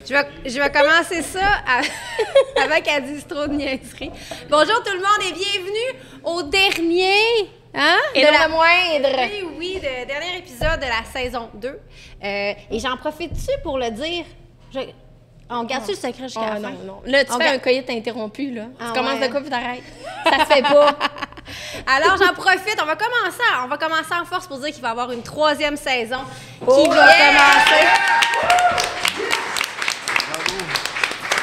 Je vais commencer ça avant qu'elle dise trop de niaiseries. Bonjour tout le monde et bienvenue au dernier... Hein? Et de la moindre. Oui, le dernier épisode de la saison 2. Et j'en profite-tu pour le dire? On garde-tu le secret jusqu'à la fin? Non. Là, tu fais un coït interrompu, là. Tu commences de quoi puis t'arrêtes. Ça se fait pas. Alors, j'en profite. On va commencer en force pour dire qu'il va y avoir une 3e saison qui va commencer.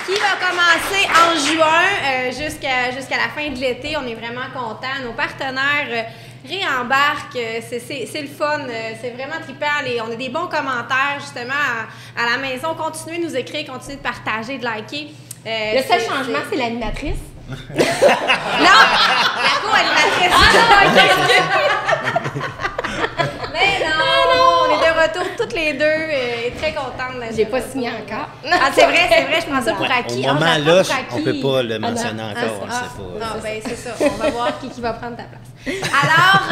Qui va commencer en juin jusqu'à la fin de l'été. On est vraiment contents. Nos partenaires réembarquent. C'est le fun. C'est vraiment trippant. On a des bons commentaires, justement, à la maison. Continuez de nous écrire, continuez de partager, de liker. Le seul changement, c'est l'animatrice. Non! La co-animatrice. Mais non! On est de retour toutes les deux et très contentes. J'ai pas signé encore. Ah, c'est vrai, je prends ça pour acquis. Au moment là, on peut pas le mentionner encore, on le sait pas. Non, ben c'est ça. On va voir qui va prendre ta place. Alors,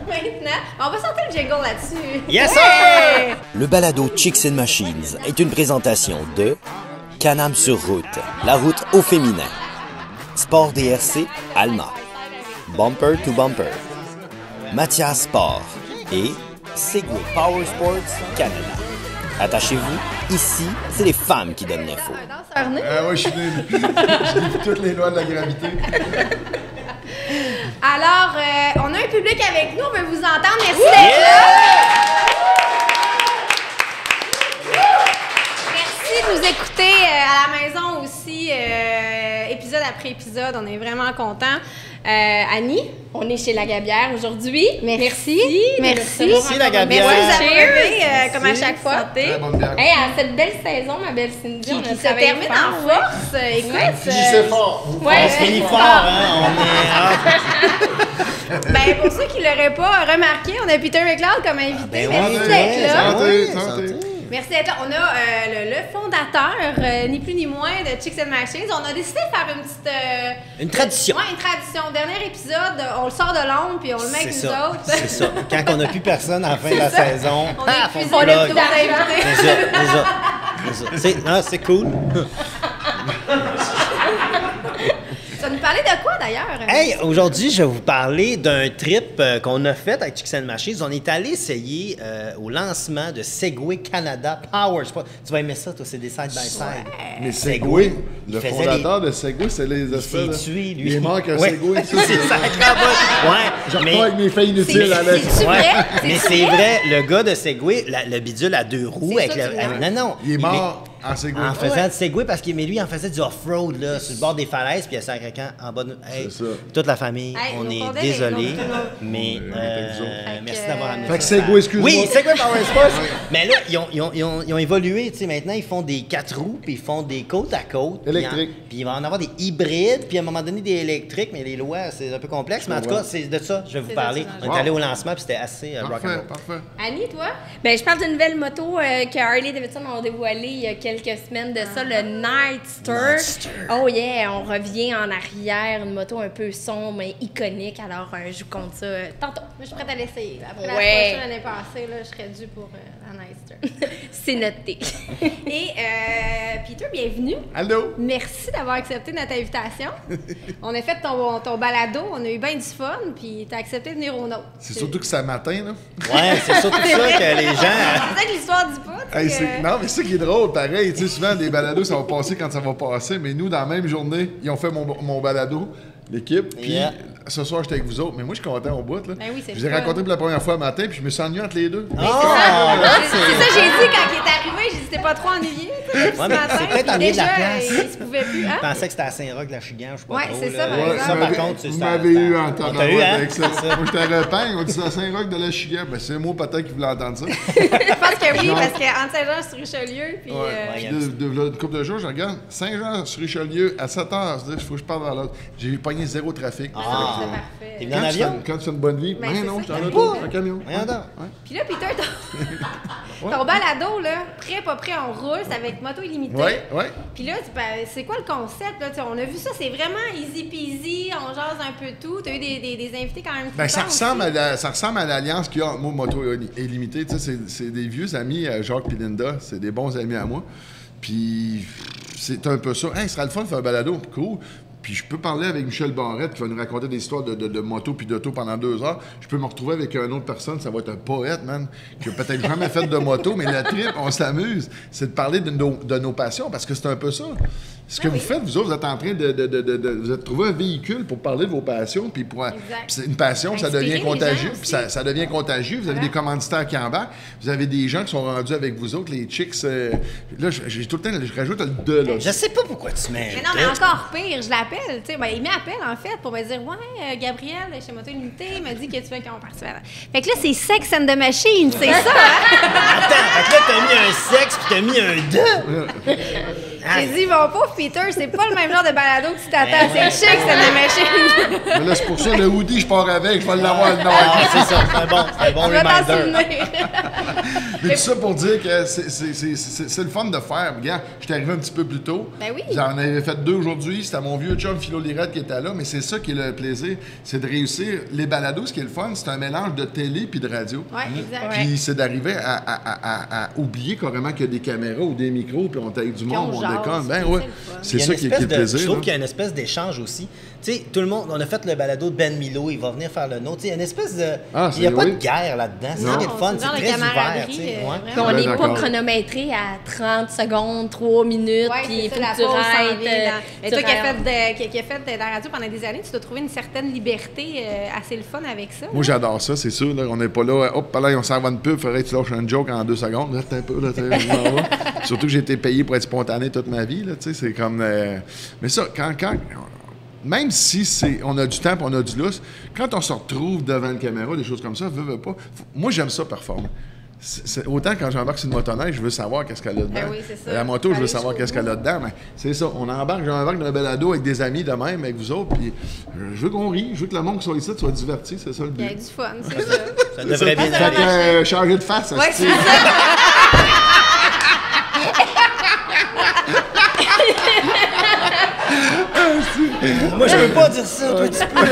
maintenant, on va sortir le jingle là-dessus. Yes, sir! Le balado Chicks and Machines est une présentation de Can-Am sur route, la route au féminin. Sport DRC, Alma. Bumper to Bumper. Mathias Sport et Segway Power Sports Canada. Attachez-vous, ici, c'est les femmes qui donnent l'info. Ouais, je suis né. Je lis toutes les lois de la gravité. Alors, on a un public avec nous, on veut vous entendre. Merci d'être là. Merci de nous écouter à la maison aussi, épisode après épisode. On est vraiment contents. Annie, on est chez La Gabière aujourd'hui. Merci. Merci La Gabière. Merci de vous avoir comme à chaque fois. Très bonne bière. Hey, à cette belle saison, ma belle Cindy, on a Qui se travaillé termine fort, en force. Écoute, Finissez fort. Ouais. On se finit fort, hein? Ben, pour ceux qui ne l'auraient pas remarqué, on a Peter McLeod comme invité. Ben Merci oui, d'être là. Santé. Merci d'être là. On a le fondateur, ni plus ni moins, de Chicks and Machines. On a décidé de faire une petite... Une tradition. Ouais, une tradition. Dernier épisode, on le sort de l'ombre puis on le met avec nous autres. C'est ça. Quand on n'a plus personne à la fin de la saison, On a on épuisé le plug. d'invités. C'est ça. C'est cool. Tu vas nous parler de quoi, d'ailleurs? Hey, aujourd'hui, je vais vous parler d'un trip qu'on a fait avec Chicks and Machines. On est allé essayer au lancement de Segway Canada Power Sport. Tu vas aimer ça, toi, c'est des side-by-side. Mais Segway, il le faisait fondateur de Segway, c'est les Il s'est espèces. tué, lui. Il est mort qu'un Ouais. Segway. C'est sacré. Ouais, Je mais... repars avec mes faits inutiles, Alex. C'est-tu Ouais, vrai? mais c'est vrai, le gars de Segway, le bidule à 2 roues C'est avec ça, le. tu veux Non. Il est mort en Segway. En faisant du Segway parce que mais lui il en faisait du off-road là, sur le bord des falaises puis il y a sacré camp en bas de hey, C'est ça. toute la famille, Hey, on nos est condoléances, désolé, nos- mais merci d'avoir amené Fait que ça. Segway, excuse-moi. Oui, Segway Power Sports. Mais là, ils ont évolué, tu sais, maintenant ils font des 4 roues puis ils font des côte à côte. Électriques. Puis il va en avoir des hybrides puis à un moment donné des électriques, mais les lois c'est un peu complexe, mais en tout cas, c'est de ça que je vais vous parler. de ça, On est allé au lancement puis c'était assez rock'n'roll. Parfait. Annie, toi? Ben, je parle d'une nouvelle moto que Harley Davidson a dévoilée il y a quelques semaines de ça, le Nightster. Oh yeah, on revient en arrière, une moto un peu sombre, mais iconique. Alors, je vous compte ça tantôt. Moi, je suis prête à l'essayer. Après la Ouais. prochaine l'année passée, là, je serais due pour la Nightster. C'est noté. Et Peter, bienvenue. Allô? Merci d'avoir accepté notre invitation. On a fait ton balado, on a eu bien du fun, puis tu as accepté de venir au nôtre. C'est surtout que c'est matin, là. Ouais, c'est surtout ça que les gens C'est ça que l'histoire dit pas. tu sais, Hey, non, mais c'est ça qui est drôle, pareil. Tu sais, souvent, des balados, ça va passer quand ça va passer. Mais nous, dans la même journée, ils ont fait mon balado, l'équipe. Puis Yeah. ce soir, j'étais avec vous autres. Mais moi, je suis content au bout, là. Ben oui, c'est Je vous ai le fun. rencontré pour la première fois le matin, puis je me suis ennuyé entre les deux. C'est ça, j'ai dit quand il est arrivé, j'ai dit c'était pas trop ennuyé. Tu sais, ce mais matin, c'est peut-être puis ennuyé de la déjà, place. il se pouvait plus. Je Hein? pensais que c'était à Saint-Roch-la-Chigan, je sais pas Ouais, trop. c'est là. ça, par exemple. Ça, par contre, c'est vous ça. m'avez eu en On t'a eu, tabarouette hein? avec ça. Moi, j'étais à Repin, on dit à Saint-Roch de la Chigan. Ben, c'est moi peut-être qui voulais entendre ça. Je pense que oui, parce qu'entre Saint-Jean-sur-Richelieu, puis. Puis une couple de jours, je regarde Saint-Jean-sur-Richelieu à 7 h. Il faut que je parle dans l'autre. J'ai pogné zéro trafic. c'est parfait. T'es venu en avion? Quand tu fais une bonne vie, Ben, ben c'est non, ça je suis en qu'il auto, faut. un camion. Voyons donc. Ouais. Puis là, Peter, ton balado, là, prêt, pas prêt, on roule, c'est avec moto illimitée. Ouais. Puis là, c'est quoi le concept? Là? Tu sais, on a vu ça, c'est vraiment easy peasy, on jase un peu tout. Tu as eu des invités quand même. Ben, ça trippants ressemble à l'alliance qu'il y a entre moi, Moto Illimité. Tu sais, c'est des vieux amis, Jacques et Linda. C'est des bons amis à moi. Puis c'est un peu ça. Hey, ce sera le fun de faire un balado, cool. Puis je peux parler avec Michel Barrette qui va nous raconter des histoires de moto puis d'auto pendant 2 heures. Je peux me retrouver avec une autre personne, ça va être un poète, man, qui a peut-être jamais fait de moto, mais le trip, on s'amuse. C'est de parler de nos passions, parce que c'est un peu ça. Ce que vous faites, vous autres, vous êtes en train de trouver un véhicule pour parler de vos passions, puis pour c'est une passion, ça devient contagieux, puis ça devient contagieux. Vous avez des commanditaires qui embarquent, vous avez des gens qui sont rendus avec vous autres, les chicks. Là, j'ai tout le temps, je rajoute le de là. Je sais pas pourquoi tu mets. Mais non, mais encore pire, je l'appelle, tu sais, il m'appelle en fait pour me dire ouais, Gabriel, chez Moto Unité, m'a dit que tu veux qu'on participe. Fait que là, c'est Sex and the Machine, c'est ça, hein? Attends, fait que là, t'as mis un sexe puis t'as mis un 2. J'ai dit, mon pauvre Peter, c'est pas le même genre de balado que tu t'attends. C'est chic, c'est des machines. Mais là, c'est pour ça, le hoodie, je pars avec, je vais l'avoir le nom. Ah, c'est ça, c'est un bon Je vais t'en reminder. souvenir. Mais tout ça pour dire que c'est le fun de faire. Regarde, je suis arrivé un petit peu plus tôt. Ben oui. J'en avais fait 2 aujourd'hui. C'était mon vieux chum Philo Lirette qui était là. Mais c'est ça qui est le plaisir, c'est de réussir. Les balados, ce qui est le fun, c'est un mélange de télé puis de radio. Oui, exact. Puis c'est d'arriver à oublier carrément qu'il y a des caméras ou des micros, puis on taille du monde, on jase, déconne. Ben puis ouais, c'est c'est ça qui est le plaisir. Je trouve là. qu'il y a une espèce d'échange aussi. Tu sais, tout le monde, on a fait le balado de Ben Milo, il va venir faire le nôtre. Tu sais, il y a une espèce de. Ah, il n'y a c'est- pas oui. de guerre là-dedans. C'est Non, ça qui est le fun. c'est C'est le genre de très ouvert. camaraderie, Tu sais, ouais. vraiment. Puis on Ouais, n'est pas d'accord. chronométré à 30 secondes, 3 minutes, Ouais, puis c'est il ça, faut la que tu pause s'en arrêtes. vient dans- Mais toi qui as tu fait de la radio pendant des années, tu dois trouver une certaine liberté assez le fun avec ça. Moi, j'adore ça, c'est sûr. Là, on n'est pas là, hop, là, on s'en va une pub, faudrait que tu lâches un joke en 2 secondes. Là, un peu, là, tu sais, je m'en vais. Surtout que j'ai été payé pour être spontané toute ma vie. Là, tu sais, c'est comme. Mais ça, même si on a du temps et on a du lousse, quand on se retrouve devant une caméra, des choses comme ça, veut pas. Moi, j'aime ça performer. Autant quand j'embarque sur une motoneige, je veux savoir qu'est-ce qu'elle a dedans. Ben oui, c'est ça. La moto, je veux Aller savoir jusqu'au qu'est-ce qu'elle a dedans. Mais c'est ça, j'embarque dans un balado avec des amis de même, avec vous autres, puis je veux qu'on rie, je veux que le monde qui soit ici soit diverti, c'est ça le Il y a but. du fun, c'est ça. Ça devrait bien Fait aller. que changer de face, Ouais, asti. c'est ça. Moi, je peux pas dire ça. Toi, tu peux.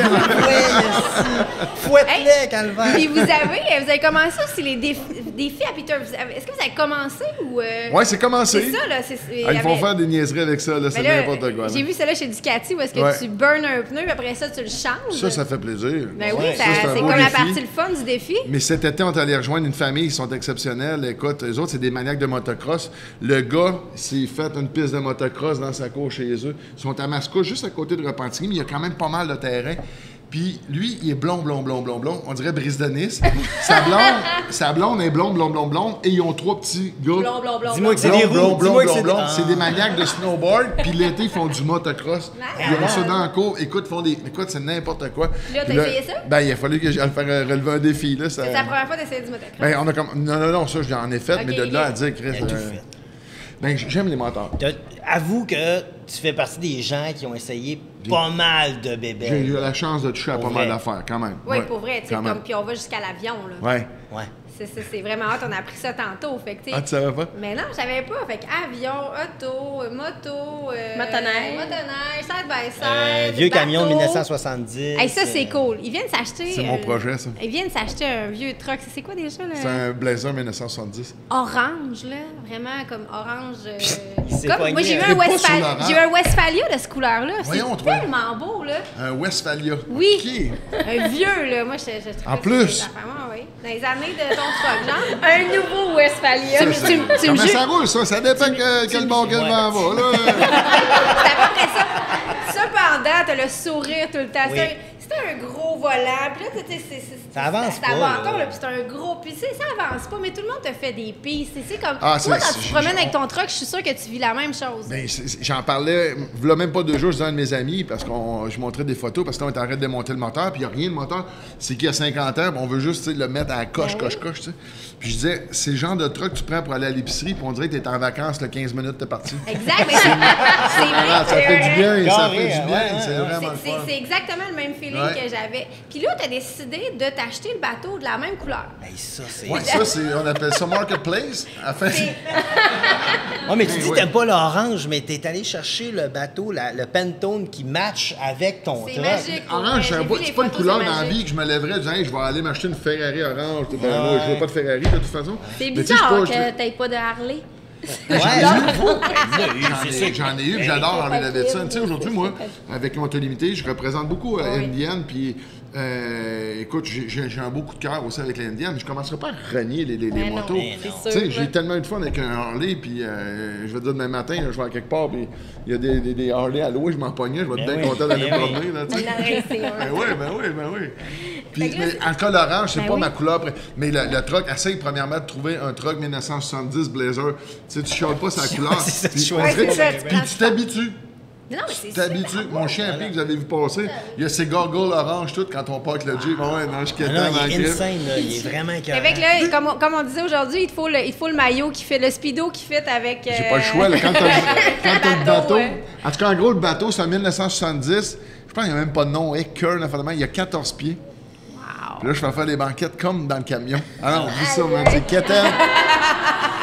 Fouette-les, calvaire. Puis vous avez commencé aussi les défis à Peter. Est-ce que vous avez commencé ou. Ouais, c'est commencé. C'est ça, là. Ah, ils font faire des niaiseries avec ça, là, c'est Mais là, n'importe quoi. là. j'ai vu ça là chez Ducati où est-ce que Ouais. tu burns un pneu puis après ça, tu le changes. Ça fait plaisir. Ben oui, Ouais, ça, c'est un c'est beau comme la défi. partie le fun du défi. Mais cet été, on est allé rejoindre une famille, ils sont exceptionnels. Écoute, eux autres, c'est des maniaques de motocross. Le gars s'est fait une piste de motocross dans sa cour chez eux. Ils sont à Mascouche, juste à côté de Repentigny, mais il y a quand même pas mal de terrain. Puis lui, il est blond. On dirait Brice de Nice. Sa blonde est blonde. Et ils ont 3 petits gars. Blond. Dis-moi que c'est des roues. Dis-moi que c'est des... C'est des maniaques de snowboard. Puis l'été, ils font du motocross. Ils ont ça dans le cours. Écoute, c'est n'importe quoi. Là, t'as Puis essayé ça? Ben, il a fallu que j'aille faire relever un défi. Là, ça... C'est la première fois d'essayer du motocross. Ben, on a comme... Non, ça, j'en ai fait, Ok, mais de là ok. à dire, Chris... Il a tout fait. Ben, j'aime les moteurs. Avoue que tu fais partie des gens qui ont essayé pas mal de J'ai bébés. eu la chance de toucher à Pour pas mal vrai. d'affaires, quand même. Oui, Ouais, pour vrai, tu sais, quand même. comme, puis on va jusqu'à l'avion, là. Ouais. Ouais. C'est vraiment hâte, on a appris ça tantôt, fait que, tu sais. Ah, tu savais pas? Mais non, je savais pas. Fait que avion, auto, moto, Motoneige, side by side. Vieux camion de bateau. 1970. Hey, ça, c'est cool. Ils viennent s'acheter. C'est mon projet, ça. Ils viennent s'acheter un vieux truck. C'est quoi déjà, là? C'est un Blazer 1970. Orange, là. Vraiment comme orange. Il s'est Comme, pogné moi, j'ai eu un- un pas sur Westphalia. l'orange. J'ai eu un Westphalia de ce couleur-là. C'est Voyons, toi. tellement beau, là. Un Westphalia. Oui. OK. Un vieux, là. Moi, je trouvais En que plus. c'était vraiment, oui. Dans les années de ton truck, genre. Un nouveau Westphalia. Tu me Comment juges. ça roule, ça? Ça dépend quel bon quel Ouais. vent va, là. C'est à peu près ça. Cependant, t'as le sourire tout le temps. Oui. C'est un gros volant. Puis là, tu sais, Ça avance ça pas, va là. encore, là, puis c'est un gros. Puis tu sais, ça avance pas, mais tout le monde te fait des pistes. C'est comme. Ah, toi, c'est- quand tu te c'est- promènes avec ton truck, je suis sûre que tu vis la même chose. Ben, j'en parlais, voilà même pas 2 jours, je disais à un de mes amis, parce que je montrais des photos, parce que là, on est en train de démonter le moteur, puis il n'y a rien de moteur. C'est qu'il y a 50 ans, puis on veut juste tu sais, le mettre à la coche, Ben tu sais. Puis je disais, c'est le genre de truck que tu prends pour aller à l'épicerie, puis on dirait que tu es en vacances, le 15 minutes, t'es parti. Exact, mais c'est Ah, ça fait du bien, ça Carré, fait du bien, ouais, c'est ouais, vraiment le C'est fun. c'est exactement le même feeling Ouais. que j'avais. Puis là, tu as décidé de t'acheter le bateau de la même couleur. Hey, ça, c'est. Ouais, ça, on appelle ça Marketplace. Enfin, Ouais, mais tu dis oui. t'aimes pas l'orange, mais t'es allé chercher le bateau, le Pantone qui match avec ton C'est truck. magique. pour vrai. orange, J'ai vu les c'est pas une photos, couleur c'est dans la magique. vie que je me lèverais en disant, hey, je vais aller m'acheter une Ferrari orange. Ben, moi, je veux pas de Ferrari, de toute façon. C'est Mais tu sais, bizarre je sais pas, que t'aies pas de Harley. Ouais, J'en ai eu, puis j'adore Harley Davidson. Tu sais, aujourd'hui, moi, avec Moto Limité, je représente beaucoup Indian, puis écoute, j'ai un beau coup de cœur aussi avec les Indian, mais je ne commencerai pas à renier les motos. Tu sais, j'ai tellement eu de fun avec un Harley, puis je vais te dire, demain matin, là, je vais à quelque part, puis il y a des Harley à louer, je m'en pognais, je vais être bien content d'aller me promener. Là, tu sais. Ben oui. Puis, mais en cas l'orange, c'est pas ma couleur. Mais le truck, essaye premièrement de trouver un truck 1970 Blazer. Tu sais, tu chiales pas sa couleur. Puis tu t'habitues. Non, mais c'est Tu t'habitues. Mon chien à pied que vous avez vu passer, il a ses goggles orange toutes quand on part avec le Jeep. Ouais, non, je quittais dans il est insane, là. Il est vraiment écœurant. Avec là, comme on disait aujourd'hui, il te faut le maillot qui fait le speedo qui fit avec. J'ai pas le choix, là, quand t'as le bateau. Ouais. En tout cas, en gros, le bateau, c'est en 1970. Je pense qu'il n'y a même pas de nom. Curl, il y a 14 pieds. Puis là, je vais faire des banquettes comme dans le camion. Alors, on dit ça, man, c'est quétaine.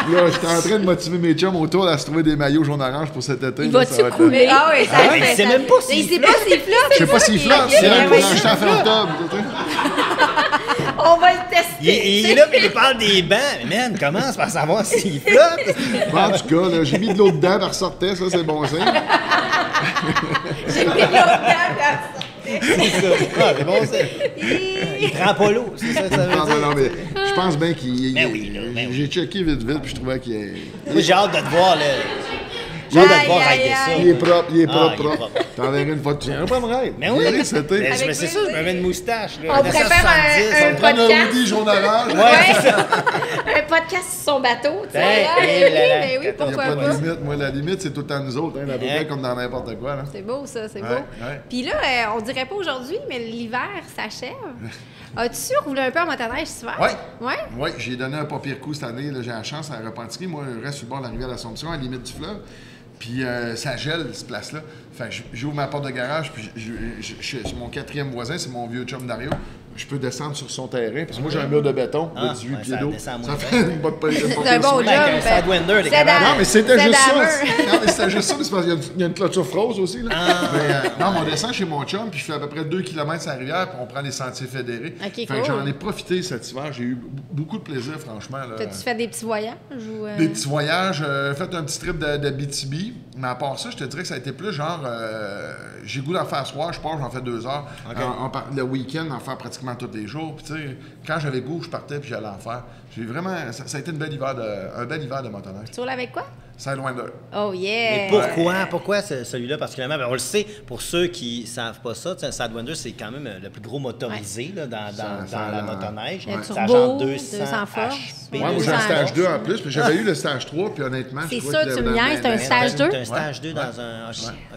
Là, j'étais en train de motiver mes chums autour à se trouver des maillots jaune-orange pour cet été. Il va-tu couler? Ah oui, ça fait. Il sait même pas s'il sait pas s'il flotte. Je sais pas s'il flotte, c'est là qu'on a acheté en fin octobre. On va le tester. Il est là, puis il parle des bancs. Mais man, commence par savoir s'il flotte. Bon, en tout cas, là, j'ai mis de l'eau dedans, elle ressortait, ça, c'est bon signe. J'ai mis l'autre dent, C'est bon, ça. Il prend pas l'eau, c'est ça que ça veut dire. Non, mais je pense bien qu'il. Ben oui, là, ben oui. J'ai checké vite, puis je trouvais qu'il. Moi, j'ai hâte de te voir, là. J'ai hâte de te voir Aïe, raider aïe, ça. Il est propre, il est propre. T'enverrais une fois, tu viendras pas me raider. Mais oui, Viens, c'était. mais c'est ça, je me mets une moustache. Là, On préfère un Prends un podcast. hoodie jaune-orange. Ouais, Un podcast sur son bateau, tu sais. Mais oui, Il n'y a pourquoi pas de pas. limite. Moi, la limite, c'est tout le temps nous autres, hein, à peu près comme dans n'importe quoi. Là. C'est beau, ça, c'est Ouais, beau. ouais. Puis là, on dirait pas aujourd'hui, mais l'hiver s'achève. As-tu roulé un peu en motoneige cet hiver? Oui. Ouais? Oui, j'ai donné un pas pire coup cette année. J'ai la chance à Repentigny. Moi, je reste sur le bord de la rivière d'Assomption, à la limite du fleuve. Puis ça gèle, cette place-là. Fait que j'ouvre ma porte de garage, puis c'est mon quatrième voisin, c'est mon vieux chum Dario. Je peux descendre sur son terrain, parce que moi, j'ai un mur de béton de 18 pieds d'eau. Ça fait une bonne C'est un bon job. Avec un Sidewinder, des camarades. Non, mais c'était juste ça. Dammer. Non, mais c'était juste ça, mais c'est parce qu'il y a une clôture froze aussi. Là. Mais, non, mais on descend chez mon chum, puis je fais à peu près 2 km sur la rivière, puis on prend les sentiers fédérés. Ok, Fait que cool. j'en ai profité cet hiver. J'ai eu beaucoup de plaisir, franchement. Là. T'as-tu fait des petits voyages? Ou, Des petits voyages, fait un petit trip de BTB. Mais à part ça, je te dirais que ça a été plus genre, j'ai goût d'en faire soir, je pars, j'en fais 2 heures. Le week-end, en faire pratiquement tous les jours. Puis tu sais, quand j'avais goût, je partais puis j'allais en faire. J'ai vraiment, ça a été un bel hiver de motoneige. Tu roules avec quoi? Sidewinder. Oh Mais yeah! pourquoi celui-là particulièrement? Ben, on le sait, pour ceux qui ne savent pas ça, un Sidewinder, c'est quand même le plus gros motorisé là, dans la motoneige. Le Ça turbo, genre 200 force. HP. Moi, j'ai un stage 2 en plus, mais j'avais eu le stage 3, puis honnêtement, C'est je trouvais ça, qu'il tu avait me niaises, c'est un stage 2? C'est un stage 2 dans un...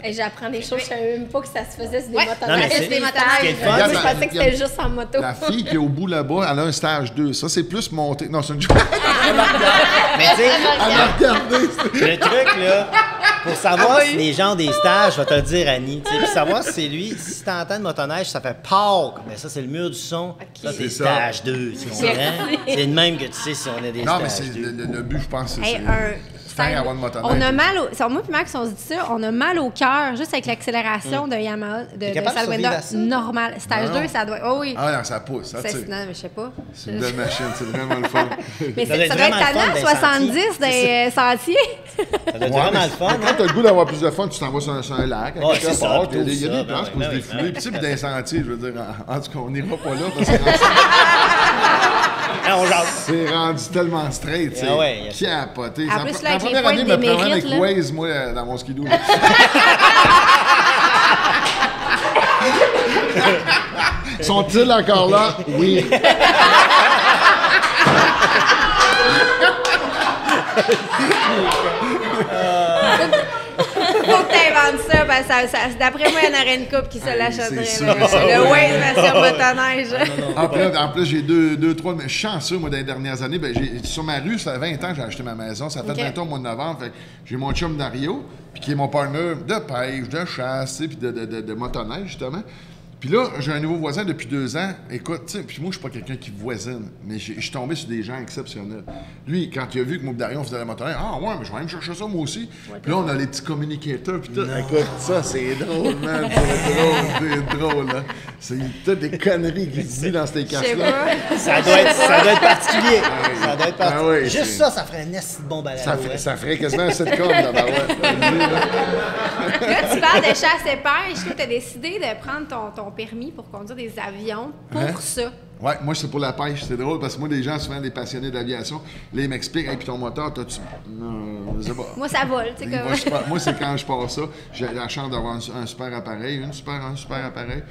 Et j'apprends des choses, je savais même pas que ça se faisait sur des Ouais. motoneiges. Non, mais c'est des motoneiges. ce qui est le fun, Moi, c'est je pensais que c'était juste en moto. La fille qui est au bout là-bas, elle a un stage 2. Ça, c'est plus monté. Non, c'est une joke. Mais tu sais, Elle m'a regardé. le truc, là, pour savoir si les gens ont des stages, je vais te le dire, Annie. Puis savoir si c'est lui, si t'entends de motoneige, ça fait PAUK. Mais ça, c'est le mur du son. Ça, c'est C'est ça. stage 2. Tu comprends? C'est le même que tu sais si on a des Non, mais stages c'est 2. le but, je pense, c'est Hey, faire avoir une motoneige. on a mal au... C'est moi et Max, on se dit ça, on a mal au cœur juste avec l'accélération de Yamaha, de capable de Sidewinder. survivre à ça? normal. Stage Non. 2, ça doit... Oh oui. Ah non, ça pousse, ça C'est- tire. non, mais je sais pas. C'est une belle machine, c'est vraiment le fun. Mais Ça doit ça être doit être vraiment le fun tannant, des 70 sentiers. des sentiers. Ça doit être vraiment le fun. Quand hein? t'as le goût d'avoir plus de fun, tu t'en vas sur un lac, à Ouais, quelque c'est ça, part, puis il y a ça, des ben places oui, pour se ben oui, défouler. ben oui. Puis tu sais, puis dans les sentiers, je veux dire, en tout cas, on n'ira pas là, parce que Alors, on jase. c'est rendu tellement straight, tu sais. Ah ouais, y a- Capoté. En plus, là, avec les première points année, des me prenait mérites, avec là. Waze, moi, dans mon skidoo. Sont-ils encore là? Oui. Faut que t'inventes ça, parce que d'après moi, il y en aurait une couple qui se l'achèterait. c'est là. sûr. Le Waze version motoneige. En plus, j'ai deux, trois de mes chanceux, moi, dans les dernières années. Ben, sur ma rue, ça fait 20 ans que j'ai acheté ma maison. Ça fait Ok. 20 ans au mois de novembre. Fait que j'ai mon chum Dario, puis qui est mon partner de pêche, de chasse, tu sais, puis de motoneige, justement. Puis là, j'ai un nouveau voisin depuis 2 ans. Écoute, tu sais, puis moi, je suis pas quelqu'un qui voisine, mais je suis tombé sur des gens exceptionnels. Lui, quand il a vu que moi et Darion faisait la motoneige, ah ouais, mais je vais aller me chercher ça moi aussi. Puis là, on a les petits communicateurs, puis tout. Écoute, ça, c'est drôle, man. C'est drôle, là. C'est toutes des conneries qu'il se dit dans ces Je sais casques-là. pas. Ça doit être particulier. Ça doit être Ah particulier. oui, Juste c'est- ça ferait un esti de bon balado. Ça ferait quasiment un sitcom, là-bas, Là, tu parles de chasse et pêche. Toi, tu as décidé de prendre ton permis pour conduire des avions pour Hein? ça. Ouais, moi, c'est pour la pêche. C'est drôle parce que moi, des gens, souvent des passionnés d'aviation, là, ils m'expliquent, hey, puis ton moteur, t'as-tu. Non, je sais pas. Moi, ça vole, tu sais, comme. Moi, c'est quand je pars ça, j'ai la chance d'avoir un super appareil, un super appareil.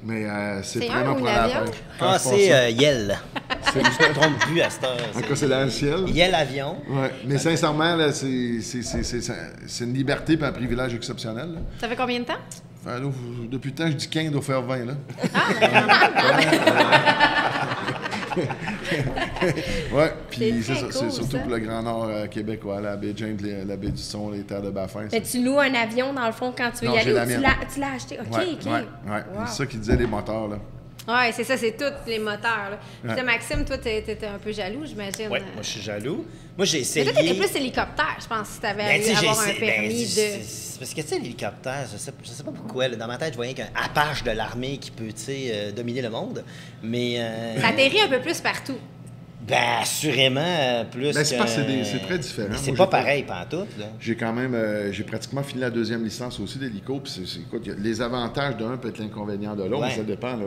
Mais c'est C'est vraiment un ou pour une la avion? pêche. Quand Ah, je pars c'est ça, Yel. Je me trompe plus à cette heure. en cas, c'est dans le ciel. Yel Avion. Ouais, mais sincèrement, là, c'est une liberté et un privilège exceptionnel. Là. Ça fait combien de temps? Enfin, là, depuis le temps, je dis 15 doit faire 20. Là. Ouais, puis C'est c'est ça. très C'est cool, surtout ça. pour le Grand Nord québécois, la baie James, la baie du Son, les terres de Baffin. Mais tu loues un avion, dans le fond, quand tu veux Non, y j'ai aller, la ou mienne. tu l'as acheté? OK, Ouais, OK. ouais. Wow. C'est ça qu'ils disaient les moteurs, là. Oui, c'est ça, c'est tous les moteurs. Là. Puis Ouais. toi, Maxime, toi, t'étais un peu jaloux, j'imagine. Oui, moi, je suis jaloux. Moi, j'ai Mais essayé. toi, t'étais plus hélicoptère, je pense, si t'avais Ben, tu sais, eu j'ai avoir un essayé- permis c'est parce que, tu sais, l'hélicoptère, je sais pas pourquoi, là, dans ma tête, je voyais qu'un Apache de l'armée qui peut, tu sais, dominer le monde. Mais. Ça atterrit un peu plus partout. Ben, assurément, plus. Ben, c'est parce que que- c'est très différent. Mais c'est Moi, pas j'ai pas- pareil, pantoute, là. J'ai quand même, j'ai pratiquement fini la 2e licence aussi d'hélico. Puis écoute, les avantages d'un peut être l'inconvénient de l'autre, Ouais. mais ça dépend. Là.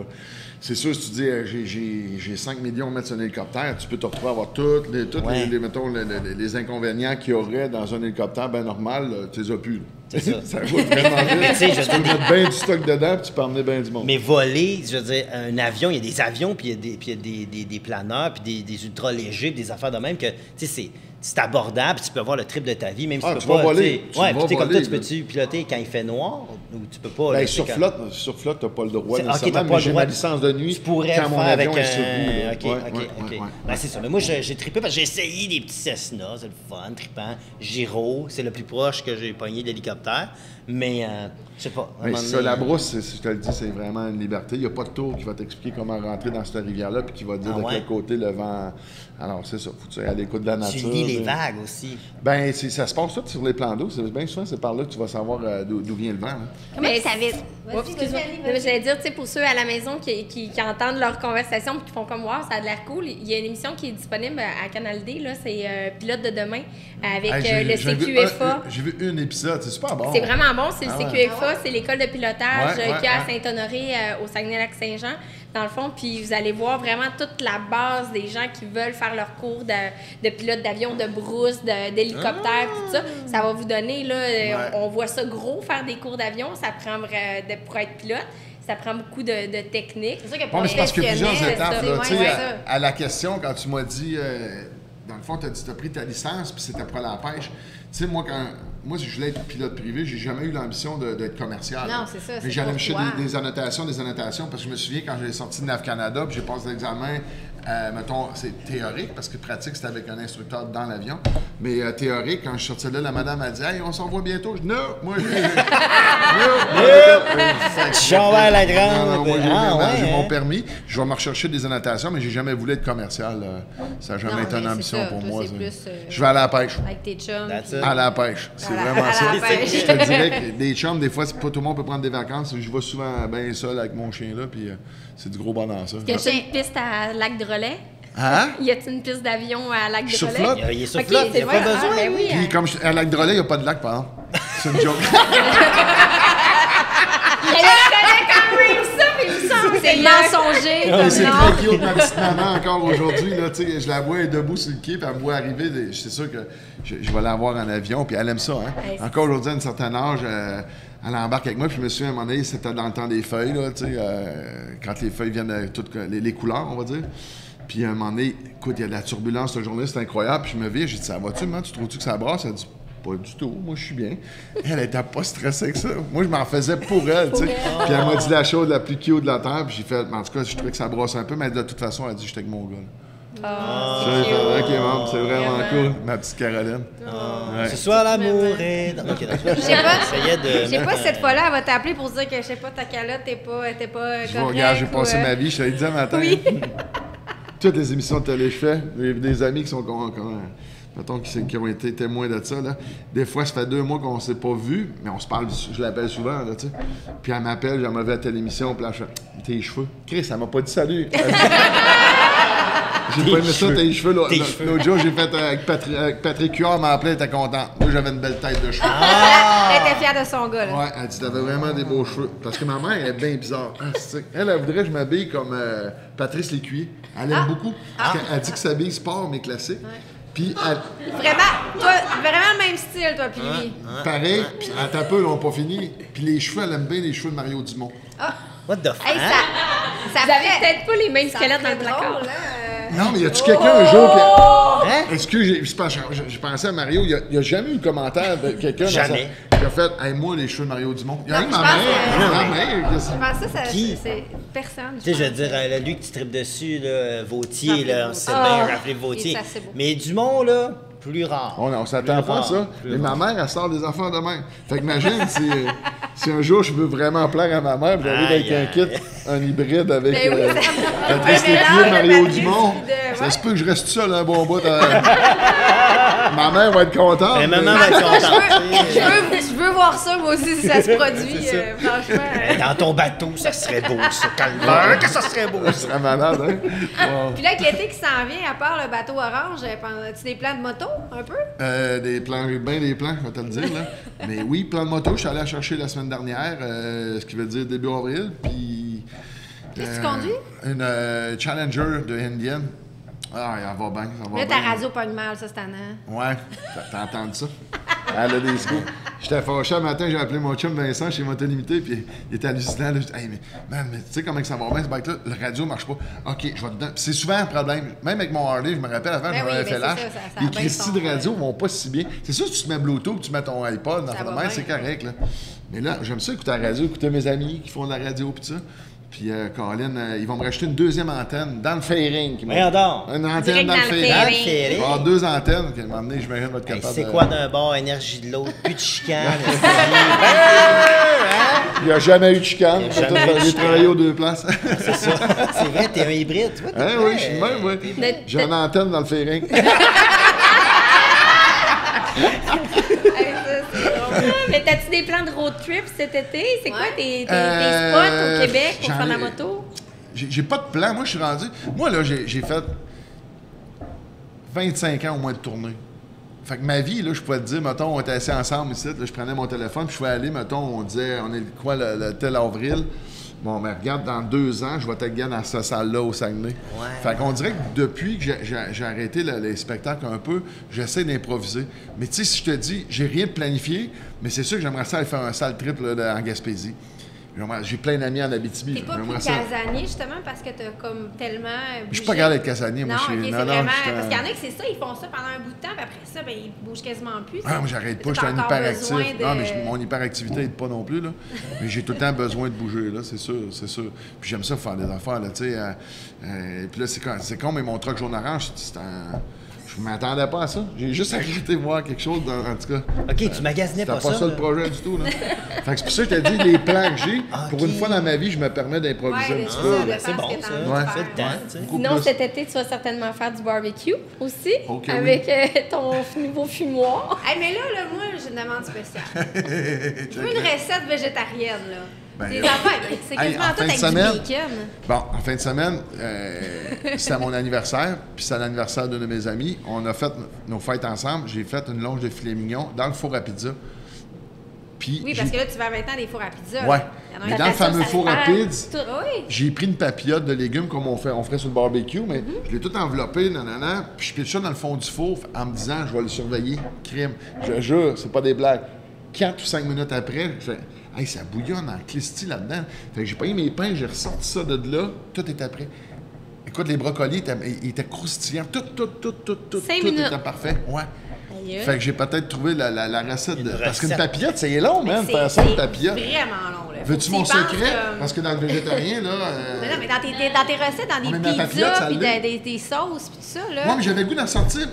C'est sûr, si tu dis, j'ai 5 millions de mettre sur un hélicoptère, tu peux te retrouver à avoir toutes Ouais. mettons, les inconvénients qu'il y aurait dans un hélicoptère bien normal, là, tu les as plus. là. C'est ça. Ça va vraiment Mais tu sais, vite. je Tu peux veux dire, mettre bien du stock dedans, puis tu peux emmener bien du monde. mais voler, je veux dire, un avion, il y a des avions, puis il y a des planeurs, puis des ultra légers, puis des affaires de même que, tu sais, c'est abordable, puis tu peux avoir le trip de ta vie, même si Ah, tu tu peux vas pas. voler. Tu Tu sais, ouais, vas puis tu sais, comme voler, toi, tu là. peux-tu piloter quand il fait noir, ou tu peux pas? Ben, là, sur tu sais, quand- flotte, t'as pas le droit. Ok, t'as nécessairement, pas mais le j'ai droit. ma licence de nuit. Tu pourrais quand le mon faire avec avion un. est sur roue, là. OK, Ouais, OK, ouais, OK. ouais, ouais. Ben, c'est ça. Mais moi, j'ai trippé parce que j'ai essayé des petits Cessna, c'est le fun, trippant. Giro, c'est le plus proche que j'ai pogné d'hélicoptère. Mais, je sais pas. à un Mais moment ça, donné, la brousse, je te le dis, c'est vraiment une liberté. Il n'y a pas de tour qui va t'expliquer comment rentrer dans cette rivière-là puis qui va te dire Ah de ouais? quel côté le vent. Alors, c'est ça. Faut que tu ailles à l'écoute de la nature. Tu lis les mais- vagues aussi. Ben, ça se passe tout sur les plans d'eau. Bien souvent, c'est par là que tu vas savoir d'où vient le vent. Là. Comment Mais tu savais? Oups, excuse-moi. Non, mais j'allais dire, tu sais, pour ceux à la maison qui entendent leur conversation et qui font comme, wow, ça a l'air cool, il y a une émission qui est disponible à Canal D, là, c'est Pilote de demain, avec Hey, le j'ai vu CQFA. J'ai vu un épisode. C'est super bon. C'est vraiment bon, c'est le Ah ouais. CQFA, c'est l'école de pilotage Ouais, ouais, qu'il y a à ouais. Saint-Honoré, au Saguenay-Lac-Saint-Jean, dans le fond. Puis vous allez voir vraiment toute la base des gens qui veulent faire leur cours de pilote d'avion, de brousse, d'hélicoptère, tout ça. Ça va vous donner, là, on voit ça gros, faire des cours d'avion. Ça prend pour être pilote. Ça prend beaucoup de technique. C'est sûr que Bon, mais c'est parce qu'il y a plusieurs professionnel, étapes. ça, Là, ouais, tu sais, ouais, à, ça. à la question, quand tu m'as dit, dans le fond, tu as dit tu as pris ta licence, puis c'était pour la pêche. Tu sais, moi, si je voulais être pilote privé, j'ai jamais eu l'ambition d'être commercial. Non, c'est ça, c'est Mais j'allais me pour chercher toi. des annotations, parce que je me souviens quand j'ai sorti de NAV Canada, puis j'ai passé l'examen, mettons, c'est théorique, parce que pratique, c'était avec un instructeur dans l'avion. Mais théorique, quand je sortais là, la madame a dit « Hey, on s'en voit bientôt. » Je dis « Non, moi, Jean-Vert la Non, Grande. moi, Ah, j'ai ouais, mon hein? permis. Je vais me rechercher des annotations, mais j'ai jamais voulu être commercial. Ça n'a jamais Non, été mais une c'est ambition ça. pour Toi, moi. c'est ça. plus, Je vais aller à la pêche. Avec tes chums. That's puis- it. À la pêche. C'est À la- vraiment à ça. la pêche. Je te dirais que des chums, des fois, c'est pas tout le monde peut prendre des vacances. Je vais souvent bien seul avec mon chien là, puis c'est du gros bonheur, ça. Y a-t-il une piste à Lac-de-Relais? Hein? Y a-t-il une piste d'avion à Sur Lac-de-Relais? flotte? Il est sur Ok, flotte, il c'est n'y a pas vrai. besoin. Ah, ben oui, Puis, comme à Lac-de-Relais, il n'y a pas de lac, par exemple. C'est une joke. Je connais quand même ça, mais il me semble C'est que mensonger, Mais comme c'est nom. très cute, ma petite maman, encore aujourd'hui. Là, tu sais, je la vois elle est debout sur le quai, puis elle me voit arriver. C'est sûr que je vais la voir en avion, puis elle aime ça. Hein? Hey, c'est Encore aujourd'hui, à un certain âge, elle embarque avec moi, puis je me souviens, à un moment donné, c'était dans le temps des feuilles, là, tu sais, quand les feuilles viennent de toutes les couleurs, on va dire. Puis à un moment donné, écoute, il y a de la turbulence cette journée, c'est incroyable. Puis je me vire, j'ai dit, ça va-tu, man? Tu trouves-tu que ça brasse? Elle a dit, pas du tout, moi je suis bien. Elle était pas stressée avec ça. Moi, je m'en faisais pour elle, tu sais. Puis elle m'a dit la chose la plus cute de la terre, puis j'ai fait, en tout cas, je trouvais que ça brasse un peu, mais de toute façon, elle a dit, j'étais avec mon gars. Là. Ok, maman, c'est vraiment cool, ma petite Caroline. Ouais. Ce soir, l'amour est... Ok, non, Je sais pas, j'essayais de... je sais pas si cette fois-là, elle va t'appeler pour se dire que, je sais pas, ta calotte t'es pas Je correcte. regarde, j'ai passé ou, ma vie, je te l'ai dit un matin. Oui. Toutes les émissions de télé que je fais, des amis qui sont mettons, qui ont été témoins de ça, là. Des fois, ça fait 2 mois qu'on s'est pas vus, mais on se parle, je l'appelle souvent, là, tu sais. Puis elle m'appelle, j'ai vu à telle émission, puis là, je fais « Tes cheveux? » Chris, elle m'a pas dit salut. J'ai pas aimé ça, tes cheveux. L'autre jour, j'ai fait avec Patrick Huard, m'a appelé, elle était contente. Moi, j'avais une belle tête de cheveux. Elle était fière de son gars, là. Ouais, elle dit, t'avais vraiment des beaux cheveux. Parce que ma mère, elle est bien bizarre. Elle voudrait que je m'habille comme Patrice Lécuyer. Elle aime beaucoup. Elle dit que s'habille sport, mais classique. Puis Vraiment le même style, toi, puis lui. pareil, puis à ta peu, ils n'ont pas fini. Puis les cheveux, elle aime bien les cheveux de Mario Dumont. What the fuck? Hey, ça Vous avez peut-être pas les mêmes squelettes dans le placard. drôle, hein? Non, mais y a-tu quelqu'un un jour qui... Est-ce que j'ai pensé à Mario, il n'y a jamais eu de commentaire de quelqu'un qui a fait « Hey, moi, les cheveux de Mario Dumont. » Il y a rien que ma mère. Je pense que Qui? c'est personne. Tu sais, je veux dire, lui que tu tripes dessus, là, Vautier, là, on sait bien rappeler Vautier. c'est beau. Mais Dumont, là, plus rare. On s'attend pas à ça. Mais ma mère, elle sort des affaires de même. Fait que imagine si un jour je veux vraiment plaire à ma mère, j'arrive avec un kit, un hybride avec Patrice Lécuyer, Mario Dumont. Ça se peut que je reste seul un bon bout. Ma mère va être contente. Mais maman va être contente. Je veux voir ça, moi aussi, si ça se produit, franchement. Dans ton bateau, ça serait beau, ça, calvaire, que ça serait beau. Ça serait malade, hein? Wow. Puis là, avec l'été qui s'en vient, à part le bateau orange, as-tu des plans de moto, un peu? Des plans, bien des plans, je vais te le dire, là. Mais oui, plan de moto, je suis allé la chercher la semaine dernière, ce qui veut dire début avril, puis... Qu'est-ce que tu conduis? Une Challenger de Indian. Ah, elle va bien, ça va Là, bien. ta radio pogne mal, ça, cette année. Ouais, t'as entendu ça? Elle a des scoops. J'étais fâché un matin, j'ai appelé mon chum Vincent chez Motolimité, puis il était hallucinant. Là, hey, mais tu sais comment ça va bien, ce bike-là? Le radio marche pas. OK, je vais dedans. Puis c'est souvent un problème. Même avec mon Harley, je me rappelle avant, j'en avais fait l'âge. Les Christy de radio vont pas si bien. C'est sûr, si tu te mets Bluetooth, tu mets ton iPod, dans la main, c'est correct. Là. Mais là, j'aime ça écouter la radio, écouter mes amis qui font de la radio, puis ça. Puis, Colin, ils vont me racheter une deuxième antenne dans le Fairing. Voyons donc. Une antenne Direct dans le dans le Fairing. Dans le Fairing. Il va y avoir 2 antennes. À un moment donné, j'imagine, va être Hey, capable c'est de... quoi d'un bord, énergie de l'autre, plus de chicane. Il n'y a jamais eu de chicane. Il y a jamais eu de J'ai chicane. travaillé aux 2 places. C'est ça. C'est vrai, t'es un hybride, tu vois. Hein, oui, je suis le même, oui. J'ai une antenne dans le Fairing. Mais t'as-tu des plans de road trip cet été? C'est quoi tes spots au Québec pour faire la moto? J'ai pas de plan. Moi, je suis rendu... Moi, là, j'ai fait 25 ans au moins de tournée. Fait que ma vie, là, je pourrais te dire, mettons, on était assis ensemble ici, là, je prenais mon téléphone, puis je pouvais aller, mettons, on disait, on est quoi, le tel avril? Bon, mais regarde, dans 2 ans, je vais être gagné dans cette salle-là au Saguenay. Ouais. Fait qu'on dirait que depuis que j'ai arrêté les spectacles un peu, j'essaie d'improviser. Mais tu sais, si je te dis, j'ai rien de planifié, mais c'est sûr que j'aimerais ça aller faire un sale trip là, en Gaspésie. J'ai plein d'amis en Abitibi. T'es pas plus casanier, justement, parce que t'as comme tellement bougé. Je suis pas capable d'être casanier, moi. Non, Je suis... ok, non, c'est non, vraiment... je suis Parce qu'il y en a qui c'est ça, ils font ça pendant un bout de temps, puis après ça, ben, ils bougent quasiment plus. Ah, moi, j'arrête pas, je suis un hyperactif. Non, mais mon hyperactivité n'aide pas non plus, là. Mais j'ai tout le temps besoin de bouger, là, c'est sûr, c'est sûr. Puis j'aime ça faire des affaires, là, tu sais. Puis là, c'est con, mais mon truck jaune orange, c'est un... Je m'attendais pas à ça. J'ai juste arrêté de voir quelque chose, en tout cas. OK, tu magasinais pas ça. C'était pas ça le projet du tout, là. Fait que c'est pour ça que je t'ai dit, les plans que j'ai, pour une fois dans ma vie, je me permets d'improviser un petit peu. C'est bon, ça. Ouais. C'est le temps, tu sais. Sinon, cet été, tu vas certainement faire du barbecue aussi, Ok, avec ton nouveau fumoir. Hey, mais là, moi, j'ai une demande spéciale. Je veux une recette végétarienne, là. Ben, Des affaires, c'est hey, quasiment en tout fin de avec semaine- du bacon. Bon, en fin de semaine, c'était mon anniversaire, puis c'est l'anniversaire d'un de mes amis. On a fait nos fêtes ensemble. J'ai fait une longe de filet mignon dans le four à pizza. Puis Oui, parce que là, tu vas maintenant des fours à pizza. Ouais. là. Il y en a Mais un dans le qui fait ça, fameux ça four à fait- pizza, Oui. j'ai pris une papillote de légumes comme on ferait sur le barbecue, mais je l'ai tout enveloppé, nanana, puis je pitche ça dans le fond du four en me disant, je vais le surveiller, crime. Je jure, c'est pas des blagues. 4 ou 5 minutes après, je fais, hey, ça bouillonne en clisti là-dedans. Fait que j'ai pris mes pains, j'ai ressorti ça de là, tout était prêt. Écoute, les brocolis, ils étaient croustillants, tout 5 était minutes. parfait. Ouais. Aïe. Fait que j'ai peut-être trouvé la recette. Une Parce qu'une recette. papillote, c'est long, man, C'est faire ça, une papillote. vraiment long, là. Veux-tu Faut mon que tu y penses secret? comme- Parce que dans le végétarien, là. Mais non, mais dans tes recettes, dans mais des ma papillote, pizzas, ça puis l'est. des sauces, puis tout ça, là. Moi, mais j'avais le goût d'en sortir.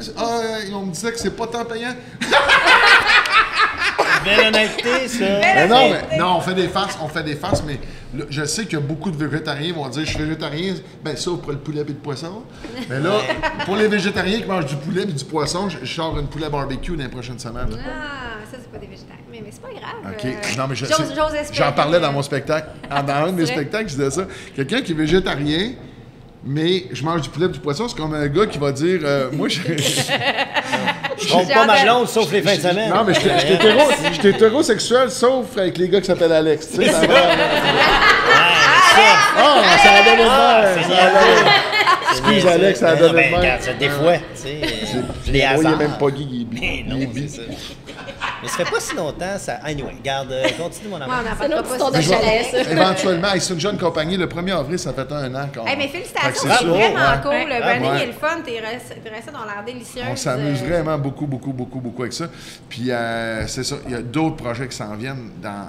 On me disait que c'est pas tant payant. Belle honnêteté, ça. Non, on fait des farces, mais là, je sais que beaucoup de végétariens vont dire je suis végétarien, ben ça pour le poulet et le poisson. Mais là, pour les végétariens qui mangent du poulet et du poisson, je sors une poulet barbecue dans les prochaines semaines. Ah, ça, c'est pas des végétariens. Mais c'est pas grave. OK. Non, mais J'ose espérer. j'en parlais dans mon spectacle. Dans un de mes C'est vrai? spectacles, je disais ça. Quelqu'un qui est végétarien, mais je mange du poulet et du poisson, c'est comme un gars qui va dire moi, je. Je trompe pas ma blonde, sauf les fins de semaine. Non, mais j'étais hétérosexuel, sauf avec les gars qui s'appellent Alex. Tu sais, ça va. Ah, ça a donné de même. Excuse, Alex, ça a donné de même. Regarde, ça, des fois, tu sais, les Moi, il hasards. est même pas Guy, il est bi. Mais non, Il est bi. c'est ça. Mais ça fait pas si longtemps, ça... Anyway, garde, continue mon Moi, amour. on n'en C'est parlera notre pas. histoire de Mais je vais- chalet, ça. Éventuellement, hey, c'est une jeune compagnie. Le 1er avril, ça fait un an qu'on. Hey, mais Fait que félicitations, c'est c'est ça, vraiment ouais. cool. Le branding Ouais. est le fun, tes recettes ont l'air délicieuses. On s'amuse vraiment beaucoup avec ça. Puis c'est ça, il y a d'autres projets qui s'en viennent dans.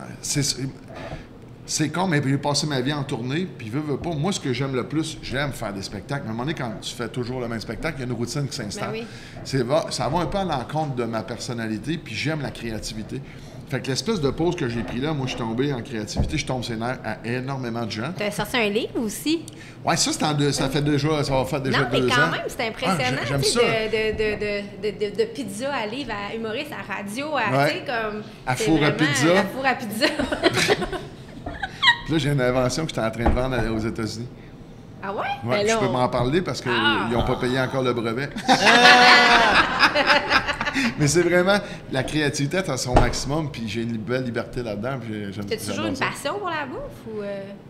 C'est con, mais j'ai passé ma vie en tournée, puis veux pas. Moi, ce que j'aime le plus, j'aime faire des spectacles. Mais à un moment donné, quand tu fais toujours le même spectacle, il y a une routine qui s'installe. Ben oui. Ça va un peu à l'encontre de ma personnalité, puis j'aime la créativité. Fait que l'espèce de pause que j'ai pris là, moi, je suis tombé en créativité, je tombe ses nerfs à énormément de gens. Tu as sorti un livre aussi. Ouais, ça, ça fait déjà, ça va faire déjà Non, mais 2 ans. quand même, c'est impressionnant. Ah, j'aime tu ça. sais, de pizza à livre, à humoriste, à radio, à, Ouais. tu sais, comme... À c'est four à vraiment pizza. À four à pizza. Puis là, j'ai une invention que j'étais en train de vendre aux États-Unis. Ah ouais? Ouais, Ben je là, peux on- m'en parler parce qu'ils n'ont pas payé encore le brevet. Mais c'est vraiment la créativité à son maximum, puis j'ai une belle liberté là-dedans. T'as toujours une passion pour la bouffe ou...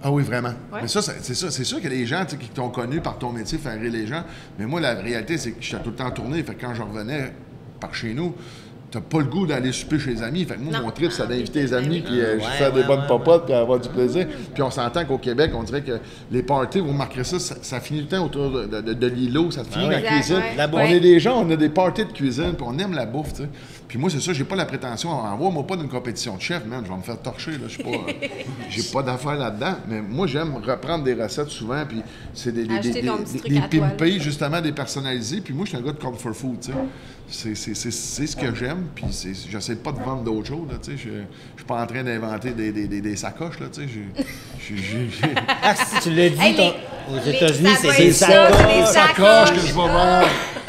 Ah oui, vraiment. Ouais. Mais ça, c'est ça. C'est sûr que les gens tu sais, qui t'ont connu par ton métier faire rire les gens. Mais moi, la réalité, c'est que j'étais tout le temps tourné. Fait que quand je revenais par chez nous, t'as pas le goût d'aller souper chez les amis. Fait que moi, Non. mon trip, c'est d'inviter les Ah, amis, oui. puis faire des bonnes popotes, puis avoir du plaisir. Puis on s'entend qu'au Québec, on dirait que les parties, vous remarquerez ça finit tout le temps autour de l'îlot, ça finit dans la Exact, cuisine. ouais. La bouffe. On est des gens, on a des parties de cuisine, puis on aime la bouffe, tu sais. Puis moi, c'est ça, j'ai pas la prétention, envoie-moi pas d'une compétition de chef, man, je vais me faire torcher, là, je suis pas... j'ai pas d'affaires là-dedans, mais moi, j'aime reprendre des recettes souvent, puis c'est des Ajouter ton petit truc des à toi, là. pimpés, justement, des personnalisés, puis moi, je suis un gars de comfort food, tu sais. C'est ce que j'aime, puis j'essaie pas de vendre d'autres choses, là, tu sais. Je suis pas en train d'inventer des sacoches, là, tu sais. Ah, si tu l'as dit, Hey, aux les- États-Unis, ça doit c'est être ça. ça, c'est Des des sacoches que sacoches. je vais vendre.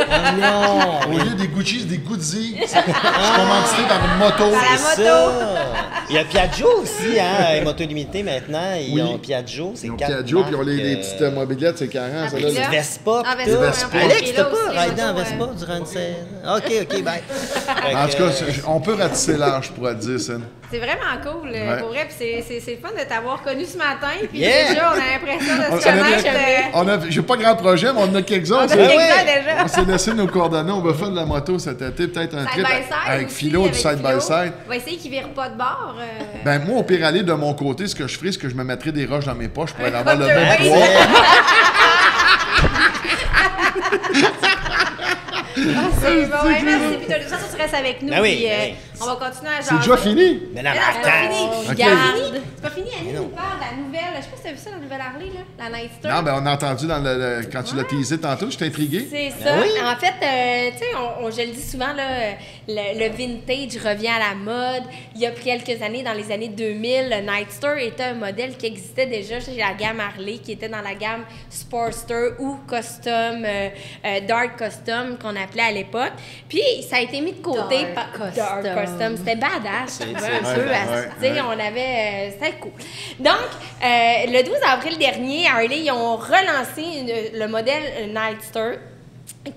Ah non! Au lieu des Gucci, c'est des Goodies. Je suis commandité par une moto. Par la C'est moto. ça! Il y a Piaggio aussi, hein, les motos limitées maintenant. Ils Oui. ont Piaggio, c'est Ils ont 4 Piaggio, puis ils ont les petites mobilettes, c'est 40, ça, là. puis là- Vespa. Ah, pis Vespa, tout. Vespa. Alex, Puis t'as là pas aussi, raidé en moto, Vespa ouais. durant une scène? OK, bye. En tout cas, on peut ratisser large pour te dire ça. C'est vraiment cool, Ouais. pour vrai. Puis c'est le fun de t'avoir connu ce matin. Puis Yeah. déjà, on a l'impression de se On a- connaître. J'ai pas grand projet, mais on en a quelques-uns. On a c'est- quelques-uns déjà. On s'est laissé nos coordonnées. On va faire de la moto cet été, peut-être un Side trip by side avec aussi, Philo du avec side by Philo. side. On va essayer qu'il vire pas de bord. Ben moi, au pire aller de mon côté, ce que je ferais, c'est que je me mettrais des roches dans mes poches pour aller avoir le Comme même deux poids. C'est bon, ouais, merci. Puis de toute façon, tu restes avec nous. Ben oui, puis, ben oui. on va continuer à jaser. C'est déjà fini? Mais non, Mais non, c'est pas attends. fini. Ok. C'est pas fini. C'est pas fini. Annie Mais non. nous parle de la nouvelle. Je sais pas si t'as vu ça, la nouvelle Harley, là. La Nightster. Non, ben on a entendu quand tu l'as teasé tantôt, j'étais intrigué. C'est ça. oui. En fait, tu sais, je le dis souvent, là, le vintage revient à la mode. Il y a quelques années, dans les années 2000, le Nightster était un modèle qui existait déjà chez la gamme Harley, qui était dans la gamme Sportster ou Custom, Dark Custom qu'on appelait à l'époque. Puis ça a été mis de côté Dark par Custom. Dark Custom. C'était badass, je trouvais, un ouais, peu. ouais, Tu sais, ouais. on avait... c'était cool. Donc, le 12 avril dernier, Harley, ils ont relancé le modèle Nightster,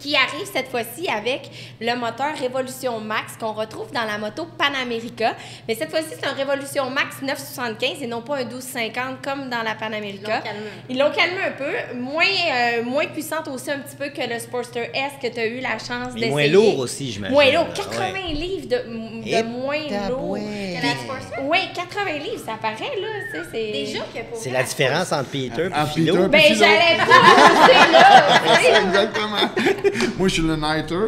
qui arrive cette fois-ci avec le moteur Revolution Max qu'on retrouve dans la moto Panamerica. Mais cette fois-ci, c'est un Revolution Max 975 et non pas un 1250 comme dans la Panamerica. Ils l'ont calmé un peu. Moins puissante aussi un petit peu que le Sportster S que tu as eu la chance d'essayer. Et moins lourd aussi, j'imagine. Moins lourd. Ouais. 80 livres de Et moins lourd tabouette. que la Sportster. Oui, 80 livres, ça paraît, là. Tu sais, c'est... Déjà que pour C'est vrai, la différence entre Peter Entre et Philo. Peter Ben, Philo. j'allais pas c'est là. C'est exactement. Moi, je suis le nighter.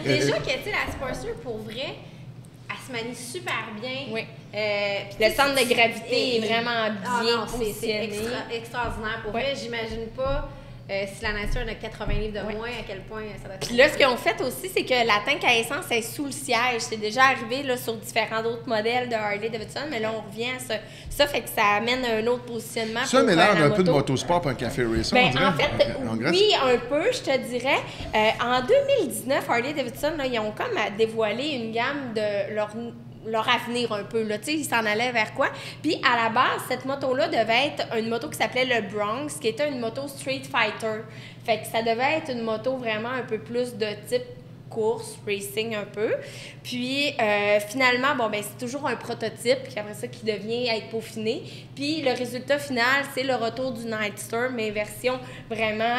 Déjà que, tu sais, la Sportster, pour vrai, elle se manie super bien. Oui. Puis Le centre de gravité est vraiment Ah bien non, c'est positionné. extraordinaire. Pour Ouais. vrai, j'imagine pas si la nature a 80 livres de Ouais. moins, à quel point ça va être... Puis là, ce qu'ils ont fait aussi, c'est que la tank à essence est sous le siège. C'est déjà arrivé là, sur différents autres modèles de Harley-Davidson, mais là, on revient à ça. Ça fait que ça amène un autre positionnement Ça pour mélange la un peu de moto. motosport et un café racer, Ben, on dirait. en fait, En Grèce. oui, un peu, je te dirais. En 2019, Harley-Davidson, là, ils ont comme dévoilé une gamme de leur avenir un peu. Là. Tu sais, ils s'en allaient vers quoi? Puis, à la base, cette moto-là devait être une moto qui s'appelait le Bronx, qui était une moto Street Fighter. Fait que ça devait être une moto vraiment un peu plus de type course, racing un peu. Puis, finalement, bon, ben c'est toujours un prototype, puis après ça, qui devient être peaufiné. Puis, le résultat final, c'est le retour du Nightster, mais version vraiment...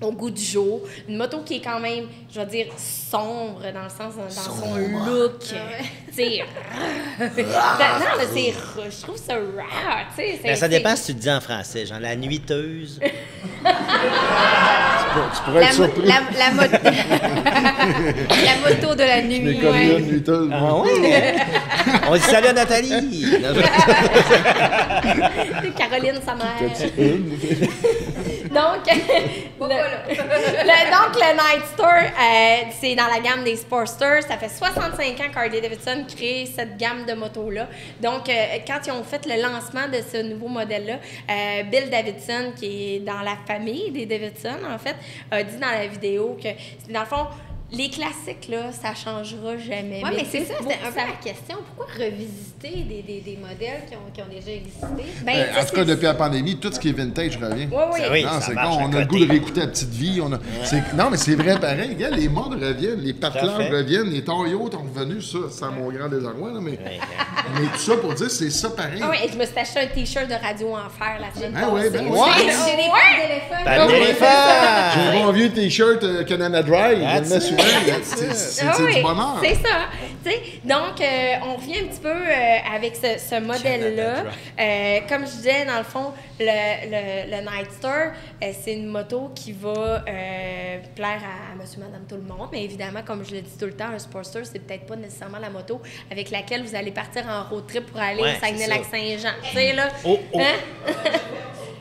au goût du jour. Une moto qui est quand même, je vais dire, sombre dans le sens, dans son look. Tu sais, non, mais c'est, je trouve ça rare, tu sais. Ben, ça dépend si tu te dis en français, genre la nuiteuse. Tu pourrais être surpris. La moto de la nuit. Les communes, nuiteuses. Ah ouais? On dit salut à Nathalie! Caroline, sa mère. T'as-tu une? Donc, donc, le Nightster, c'est dans la gamme des Sportsters. Ça fait 65 ans qu'Harley-Davidson crée cette gamme de motos-là. Donc, quand ils ont fait le lancement de ce nouveau modèle-là, Bill Davidson, qui est dans la famille des Davidson, en fait, a dit dans la vidéo que, dans le fond, les classiques, là, ça changera jamais. Oui, mais c'est ça, c'était un peu ça- la question. Pourquoi revisiter des modèles qui ont déjà existé? Ben, En tout cas, depuis la pandémie, tout ce qui est vintage revient. oui, oui. Oui, Non, ça c'est marche con, à on a le côté. goût de réécouter la petite vie. Non, mais c'est vrai pareil. Regarde, les modes reviennent, les patelages fait. reviennent, les Toyota sont revenus, ça, sans mon grand désarroi. Là, mais tout ça pour dire, c'est ça pareil. Ah oui, et je me suis acheté un T-shirt de Radio Enfer la semaine Ah ouais, passée. ben ouais. J'ai des pattes d'éléphant. T'as le J'ai téléphone! un bon vieux t-shirt Canada Dry, je le That's mets it. souvent. C'est Ah oui, du bonheur. c'est ça. Tu sais, donc, on revient un petit peu avec ce modèle-là. Comme je disais, dans le fond, le Nightster, c'est une moto qui va plaire à monsieur, madame, tout le monde. Mais évidemment, comme je le dis tout le temps, un Sportster, c'est peut-être pas nécessairement la moto avec laquelle vous allez partir en road trip pour aller Ouais, au Saguenay-Lac-Saint-Jean. Tu sais, là. Oh, oh. Hein?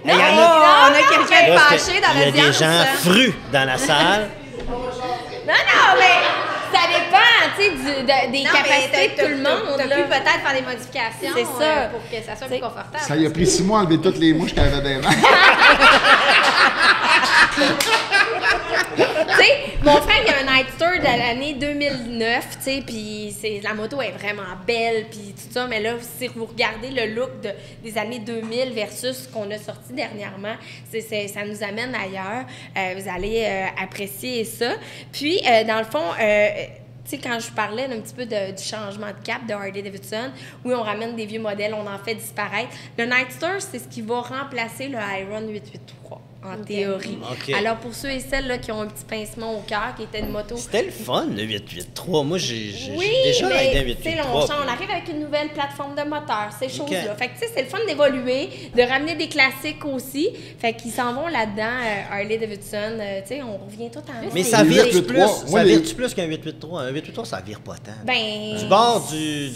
Il y en a- On a quelqu'un de Là, fâché dans il y a l'audience. des gens frus dans la salle. Non, mais ça dépend, tu sais, des capacités de tout le monde. T'as là. pu peut-être faire des modifications C'est ça. pour que ça soit T'sais, plus confortable. Ça y a pris 6 mois à enlever toutes les mouches qu'elle avait dans les mains. Tu sais, mon frère, il a un Nightster de l'année 2009, tu sais, puis la moto est vraiment belle, puis tout ça, mais là, si vous regardez le look des années 2000 versus ce qu'on a sorti dernièrement, ça nous amène ailleurs. Vous allez apprécier ça. Puis, dans le fond... tu sais, quand je parlais un petit peu du changement de cap de Harley-Davidson, oui, on ramène des vieux modèles, on en fait disparaître. Le Nightster, c'est ce qui va remplacer le Iron 883, en théorie. OK. Alors, pour ceux et celles là, qui ont un petit pincement au cœur, qui était une moto... C'était le fun, le 883. Moi, j'ai Oui, déjà mais aidé un tu sais, là, on 883. arrive avec une nouvelle plateforme de moteur, ces choses-là. Fait que, tu sais, c'est le fun d'évoluer, de ramener des classiques aussi. Fait qu'ils s'en vont là-dedans, Harley-Davidson. Tu sais, on revient tout en Mais bas. ça Les vire 883, plus. moi, Ça les- vire plus qu'un 883. Un 883, ça vire pas tant. Ben... Du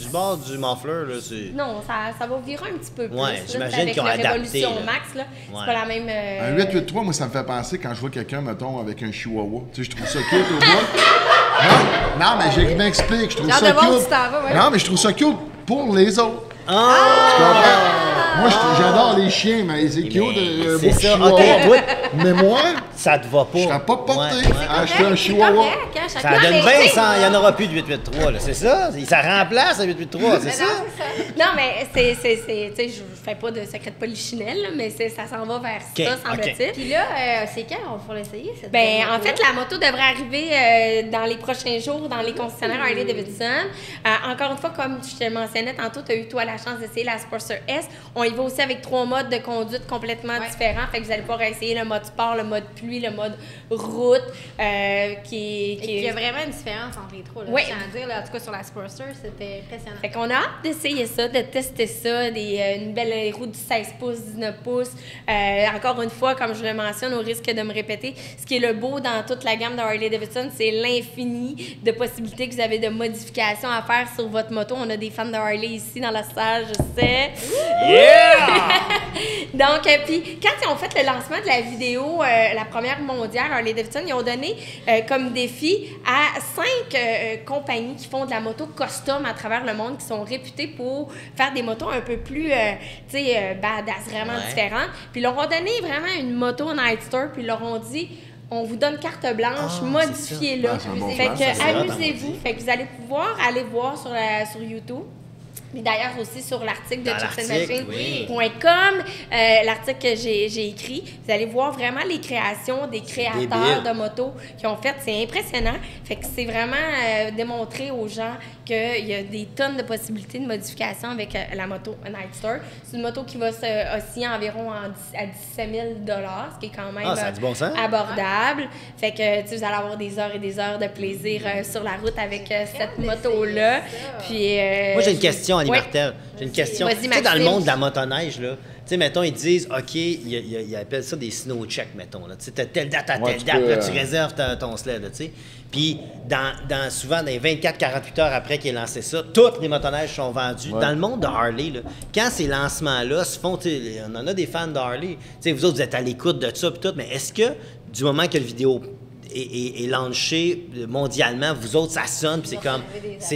bord du Montfleur, là, c'est... Non, ça va virer un petit peu plus. Ouais, là, j'imagine avec qu'ils ont le adapté, Révolution là. Max, là. Ouais. C'est pas la même... Un 883, moi, ça me fait penser quand je vois quelqu'un, mettons, avec un chihuahua. Tu sais, je trouve ça cute au bout. Non, mais je m'explique, je trouve J'ai hâte ça de voir où cute. tu t'en vas, ouais. Non, mais je trouve ça cute pour les autres. Ah! Tu comprends? Moi, j'adore les chiens, mais c'est cute. Mais c'est beau ça. chihuahua. OK, toi, Mais moi, ça te va pas. je serais pas porté Ouais. à acheter un chihuahua. Ça donne bien 100. Il n'y en aura plus de 883, là. C'est ça? Ça remplace le 883, c'est ça? Non, mais tu sais, je fais pas de secret de polichinelle, là, mais ça s'en va vers ça, semble-t-il. Puis là, c'est quand on va l'essayer, cette Ben, moto-là? en fait, la moto devrait arriver dans les prochains jours dans les concessionnaires Harley-Davidson. Encore une fois, comme je te le mentionnais tantôt, tu as eu, toi, la chance d'essayer la Sportster S. On y va aussi avec 3 modes de conduite complètement différents. Fait que vous allez pouvoir essayer le mode sport, le mode pluie, le mode route, Il y a vraiment une différence entre les trois. Oui. Je tiens à dire, là, en tout cas sur la Sportster, c'était impressionnant. Fait qu'on a hâte d'essayer ça, de tester ça, une belle roue du 16 pouces, 19 pouces. Encore une fois, comme je le mentionne, au risque de me répéter, ce qui est le beau dans toute la gamme de Harley-Davidson, c'est l'infini de possibilités que vous avez de modifications à faire sur votre moto. On a des fans de Harley ici dans la salle, je sais. Donc, puis quand ils ont fait le lancement de la vidéo, la première mondiale, Harley-Davidson, ils ont donné comme défi à 5 compagnies qui font de la moto custom à travers le monde, qui sont réputées pour faire des motos un peu plus, badass, vraiment différentes. Puis ils leur ont donné vraiment une moto Nightster, puis ils leur ont dit... On vous donne carte blanche, modifiez-le. Fait que amusez-vous. Fait que vous allez pouvoir aller voir sur YouTube. Mais d'ailleurs aussi sur l'article de chicksandmachines.com, l'article que j'ai écrit, vous allez voir vraiment les créations des créateurs de motos qui ont fait. C'est impressionnant. Fait que c'est vraiment démontrer aux gens qu'il y a des tonnes de possibilités de modification avec la moto Nightster. C'est une moto qui va osciller environ à 17 000 $, ce qui est quand même ça a du bon sens. abordable. Fait que vous allez avoir des heures et des heures de plaisir sur la route avec cette moto-là. Puis, moi, j'ai une question, Annie Martel. J'ai une question. Vas-y, Tu sais, dans le Maxime. monde de la motoneige, là, tu sais, mettons, ils disent, OK, ils appellent ça des snow checks, mettons. Tu sais, t'as telle date à telle date, là, tu réserves ton sled, tu sais. Puis, souvent, dans les 24-48 heures après qu'il ait lancé ça, toutes les motoneiges sont vendues. Dans le monde de Harley, là, quand ces lancements-là se font, tu sais, on en a des fans de Harley. Tu sais, vous autres, vous êtes à l'écoute de ça, puis tout, mais est-ce que, du moment que le vidéo est lancé mondialement, vous autres, ça sonne, puis c'est comme,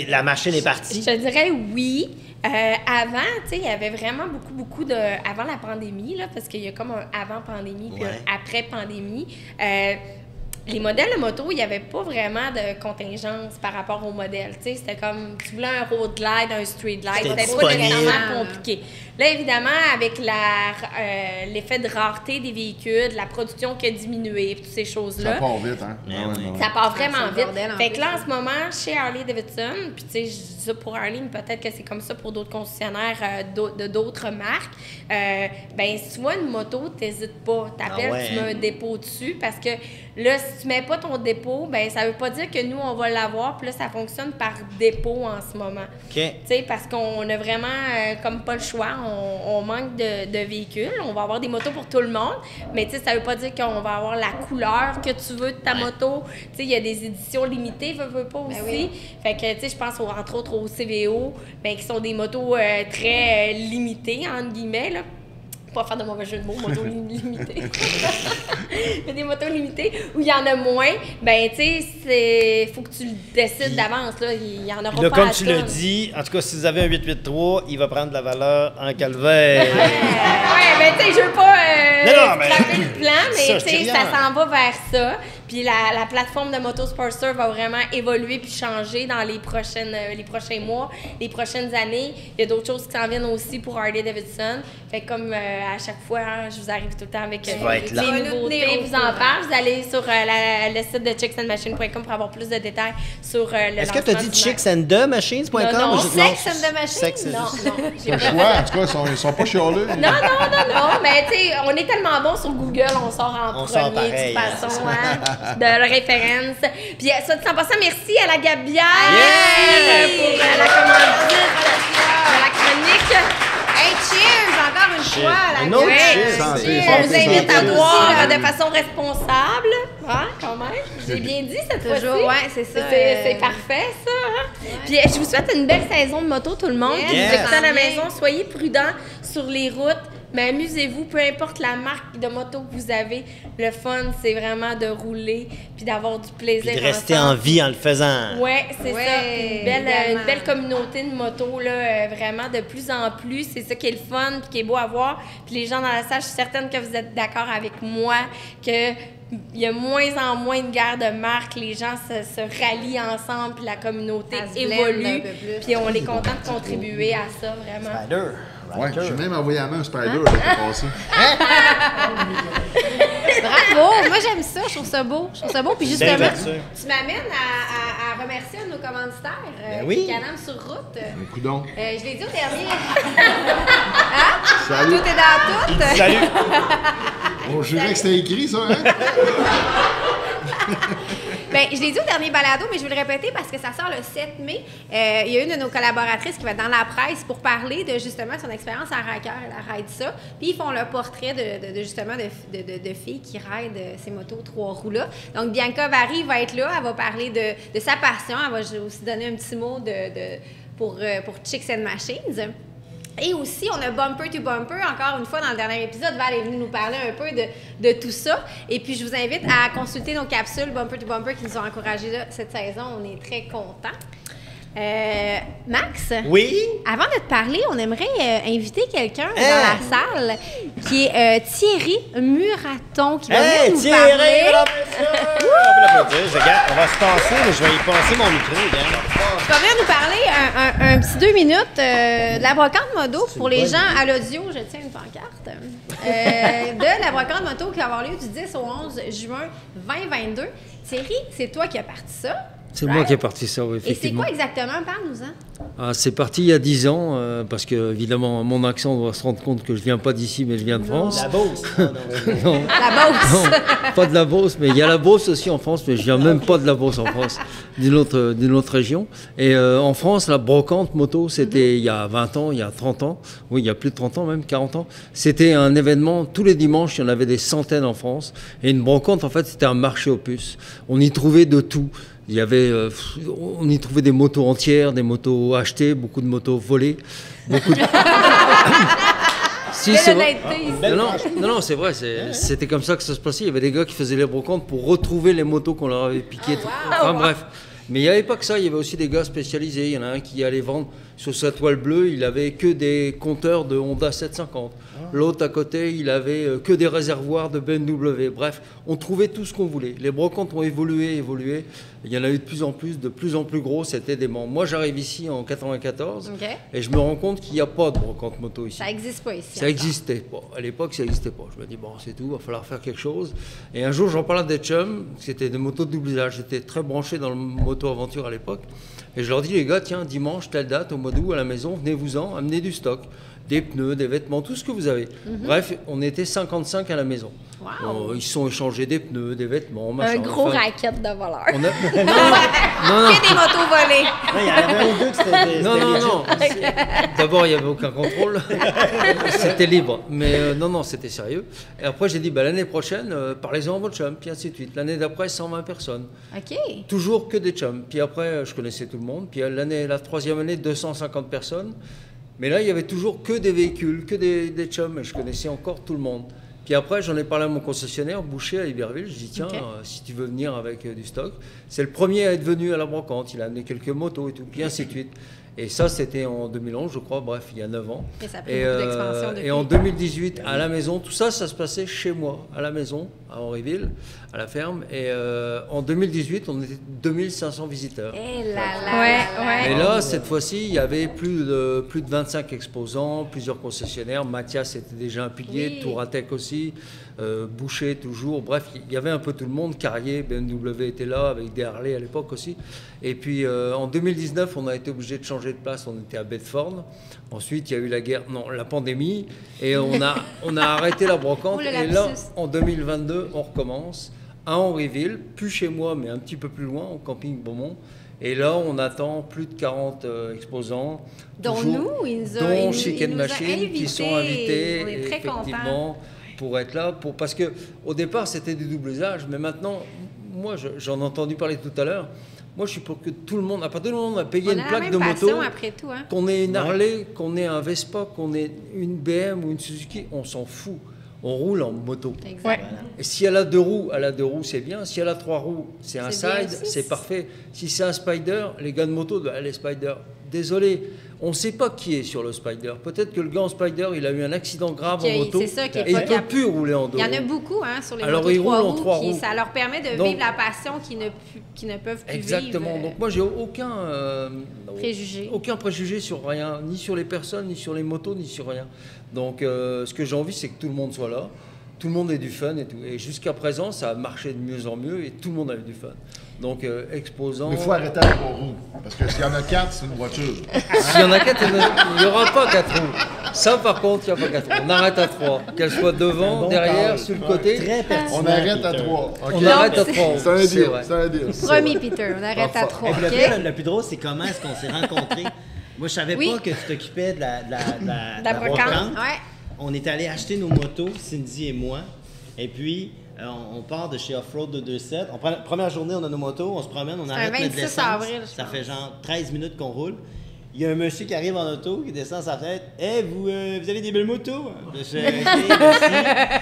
la machine est partie? Je te dirais oui. Avant, tu sais, il y avait vraiment beaucoup de... Avant la pandémie, là, parce qu'il y a comme un avant-pandémie puis un après-pandémie, les modèles de moto, il n'y avait pas vraiment de contingence par rapport aux modèles. Tu sais, c'était comme, tu voulais un road glide, un street glide, c'était pas nécessairement compliqué. Là, évidemment, avec l'effet de rareté des véhicules, la production qui a diminué, toutes ces choses-là. Ça part vite, hein? Ça part vraiment vite. Bordel, Fait que là, en ce moment, chez Harley-Davidson, puis tu sais, je dis ça pour Harley, mais peut-être que c'est comme ça pour d'autres concessionnaires de d'autres marques, ben si tu vois une moto, t'hésites pas. T'appelles, tu mets un dépôt dessus, parce que là, si tu mets pas ton dépôt, ben ça veut pas dire que nous, on va l'avoir, puis là, ça fonctionne par dépôt en ce moment. OK. Tu sais, parce qu'on a vraiment, comme pas le choix, on manque de véhicules. On va avoir des motos pour tout le monde, mais tu sais, ça veut pas dire qu'on va avoir la couleur que tu veux de ta moto. Tu sais, il y a des éditions limitées, veux pas aussi. Fait que, tu sais, je pense entre autres au CVO, ben, qui sont des motos très limitées, entre guillemets, là. Pas faire de mauvais jeu de mots, motos limitées. Mais des motos limitées où il y en a moins, ben tu sais, faut que tu le décides d'avance, là. Il y en aura Là, pas comme à tu tonnes. l'as dit, en tout cas, si vous avez un 883, il va prendre de la valeur en calvaire. Ouais, ben tu sais, je veux pas Non, mais- scraper le plan, Ça, mais je tu sais, dis ça rien. s'en va vers ça. Puis la plateforme de Motosportster va vraiment évoluer puis changer dans les prochains mois, les prochaines années. Il y a d'autres choses qui s'en viennent aussi pour Harley-Davidson. Fait que comme à chaque fois, hein, je vous arrive tout le temps avec vas être là. les nouveautés, vous en parle. Vous allez sur le site de chicksandmachine.com pour avoir plus de détails sur le Est-ce que tu as dit lancement du chicksandthemachines.com? Non, non, Sex and the Machine? Sex and- Non, C'est un choix, en tout cas, ils sont pas chialés. Non, mais tu sais, on est tellement bon sur Google, on sort en On sort premier pareil, de toute façon, de référence. Puis, soit dit en passant, merci à la Gabière pour la commandite, la chronique. Hey, cheers! Encore une fois, la Un autre gueule. cheers. Santé, On vous santé, invite à santé. boire de façon responsable. Hein, quand même. J'ai bien dit cette fois-ci. Toujours, ouais, c'est ça. C'est parfait, ça. Hein? Puis je vous souhaite une belle saison de moto, tout le monde. Yes. Qui nous écoute à la Yes. maison, soyez prudents sur les routes. Mais amusez-vous, peu importe la marque de moto que vous avez. Le fun, c'est vraiment de rouler puis d'avoir du plaisir. Puis de rester en ensemble. vie en le faisant. Ouais, c'est Ouais, ça. Puis une évidemment. belle communauté de motos, là, vraiment de plus en plus. C'est ça qui est le fun puis qui est beau à voir. Puis les gens dans la salle, je suis certaine que vous êtes d'accord avec moi que il y a moins en moins de guerres de marques, les gens se rallient ensemble, puis la communauté Ça se blende un évolue, peu plus. puis on est content de contribuer à ça, vraiment. Spider. Ouais, Rider. j'ai même envoyé à main un Spider l'année passée. Bravo! Bravo! Moi, j'aime ça. Je trouve ça beau. Puis justement, ouverture. tu m'amènes à remercier un de nos commanditaires. oui. Canam sur route. Coudon. Je l'ai dit au dernier. Hein? Salut. Tout est dans tout. Salut! On jurait que c'était écrit, ça, hein? Ben, je l'ai dit au dernier balado, mais je vais le répéter parce que ça sort le 7 mai. Il y a une de nos collaboratrices qui va être dans la presse pour parler de justement son expérience à Racker. Elle ride ça. Puis ils font le portrait justement de filles qui ride ces motos 3 roues-là. Donc Bianca Vary va être là. Elle va parler de sa passion. Elle va aussi donner un petit mot pour Chicks and Machines. Et aussi, on a Bumper to Bumper, encore une fois, dans le dernier épisode. Val est venue nous parler un peu de tout ça. Et puis, je vous invite à consulter nos capsules Bumper to Bumper qui nous ont encouragés là, cette saison. On est très contents. Max? Oui? Avant de te parler, on aimerait inviter quelqu'un dans la salle qui est Thierry Muraton qui va venir nous parler. Mesdames, messieurs! On peut l'applaudir. Regarde, on va se passer, mais je vais y passer mon micro, regarde. Tu vas venir nous parler un petit 2 minutes de la brocante moto pour les gens à l'audio. Je tiens une pancarte. De la brocante moto qui va avoir lieu du 10 au 11 juin 2022. Thierry, c'est toi qui as parti ça. C'est moi qui ai parti ça, oui, Et c'est effectivement. quoi exactement? Parle-nous-en. C'est parti il y a 10 ans, parce que, évidemment, mon accent, on doit se rendre compte que je viens pas d'ici, mais je viens de France. La Beauce. Non, La Beauce. non, pas de la Beauce, mais il y a la Beauce aussi en France, mais je viens même pas de la Beauce en France, d'une autre région. Et en France, la brocante moto, c'était il y a 20 ans, il y a 30 ans, oui, il y a plus de 30 ans même, 40 ans. C'était un événement, tous les dimanches, il y en avait des centaines en France. Et une brocante, en fait, c'était un marché aux puces. On y trouvait de tout. Il y avait, on y trouvait des motos entières, des motos achetées, beaucoup de motos volées, beaucoup de... Si, c'est vrai. Non, c'est vrai, c'était comme ça que ça se passait. Il y avait des gars qui faisaient les brocantes pour retrouver les motos qu'on leur avait piquées. Enfin bref. Mais il n'y avait pas que ça, il y avait aussi des gars spécialisés. Il y en a un qui allait vendre sur sa toile bleue, il avait que des compteurs de Honda 750. L'autre à côté, il avait que des réservoirs de BMW. Bref, on trouvait tout ce qu'on voulait. Les brocantes ont évolué. Il y en a eu de plus en plus gros, c'était des membres. Moi, j'arrive ici en 94 et je me rends compte qu'il n'y a pas de brocante moto ici. Ça n'existe pas ici. Ça n'existait pas. À l'époque, ça n'existait pas. Je me dis, bon, c'est tout, il va falloir faire quelque chose. Et un jour, j'en parlais à des chums, c'était des motos de double usage. J'étais très branché dans le moto-aventure à l'époque. Et je leur dis, les gars, tiens, dimanche, telle date, au mois d'août, à la maison, venez-vous-en, amenez du stock. Des pneus, des vêtements, tout ce que vous avez. Bref, on était 55 à la maison. Wow. Ils se sont échangés des pneus, des vêtements, machin. Un gros racket de voleur. Non. Que des motos volées. Il y en avait un ou deux que c'était Non. D'abord, il n'y avait aucun contrôle. C'était libre. Mais non, c'était sérieux. Et après, j'ai dit, l'année prochaine, parlez-en à votre chum, puis ainsi de suite. L'année d'après, 120 personnes. OK. Toujours que des chums. Puis après, je connaissais tout le monde. Puis la troisième année, 250 personnes. Mais là, il y avait toujours que des véhicules, que des chums. Et je connaissais encore tout le monde. Puis après, j'en ai parlé à mon concessionnaire, Boucher, à Iberville. Je dis, tiens, si tu veux venir avec du stock. C'est le premier à être venu à la brocante. Il a amené quelques motos et tout, puis ainsi de suite. Et ça, c'était en 2011, je crois, bref, il y a 9 ans. Et ça a pris beaucoup d'expansion depuis. Et en 2018, à la maison, tout ça, ça se passait chez moi, à la maison, à Henryville, à la ferme. Et en 2018, on était 2500 visiteurs. Et là. Et là, cette fois-ci, il y avait plus de 25 exposants, plusieurs concessionnaires. Mathias était déjà un pilier, Touratech aussi, Boucher toujours. Bref, il y avait un peu tout le monde. Carrier, BMW était là, avec des Harley à l'époque aussi. Et puis en 2019, on a été obligé de changer de place. On était à Bedford. Ensuite, il y a eu la pandémie. Et on a arrêté la brocante. Et là, en 2022, on recommence à Henryville, plus chez moi, mais un petit peu plus loin, au camping Beaumont. Et là, on attend plus de 40 exposants. Dont Chick and Machines, qui sont invités, on est très effectivement, pour être là. Parce qu'au départ, c'était du double usage, mais maintenant, moi, j'en ai entendu parler tout à l'heure. Moi, je suis pour que tout le monde, à partir du moment où on a payé une plaque de moto, après tout, hein? qu'on ait une Harley, qu'on ait un Vespa, qu'on ait une BM ou une Suzuki, on s'en fout. On roule en moto. Exactement. Et si elle a 2 roues, c'est bien. Si elle a 3 roues, c'est un side, c'est parfait. Si c'est un Spider, les gars de moto, les Spider, désolé, on ne sait pas qui est sur le Spider. Peut-être que le gars en Spider, il a eu un accident grave en moto et il ne peut plus rouler en 2 roues. Il y en a beaucoup sur les Alors, motos ils roulent en 3 roues. Ça leur permet de vivre la passion qu'ils ne peuvent plus Exactement. vivre. Donc moi, j'ai aucun préjugé sur rien, ni sur les personnes, ni sur les motos, ni sur rien. Donc ce que j'ai envie, c'est que tout le monde soit là. tout le monde ait du fun et tout. Et jusqu'à présent, ça a marché de mieux en mieux et tout le monde avait du fun. Donc, exposant... Mais il faut arrêter à 3 roues. Parce que s'il y en a 4, c'est une voiture. S'il y en a 4, il n'y aura pas 4 roues. Ça, par contre, il n'y a pas 4 roues. On arrête à 3. Qu'elles soient devant, derrière, sur le côté. Très pertinent. On arrête à Peter. 3. On arrête à 3. C'est un deal. vrai. C'est un deal. Promis, Peter, on arrête à 3. Et puis OK? le plus drôle, c'est comment est-ce qu'on s'est rencontrés. Moi, je savais Oui. pas que tu t'occupais de la brocante. Ouais. On est allé acheter nos motos, Cindy et moi. Et puis, on part de chez Offroad de 2.7. Première journée, on a nos motos, on se promène, on arrête un notre 26 essence. avril, je Ça pense. fait genre 13 minutes qu'on roule. Il y a un monsieur qui arrive en auto, qui descend sa fenêtre. Hey, vous avez des belles motos? Je fais, OK, merci.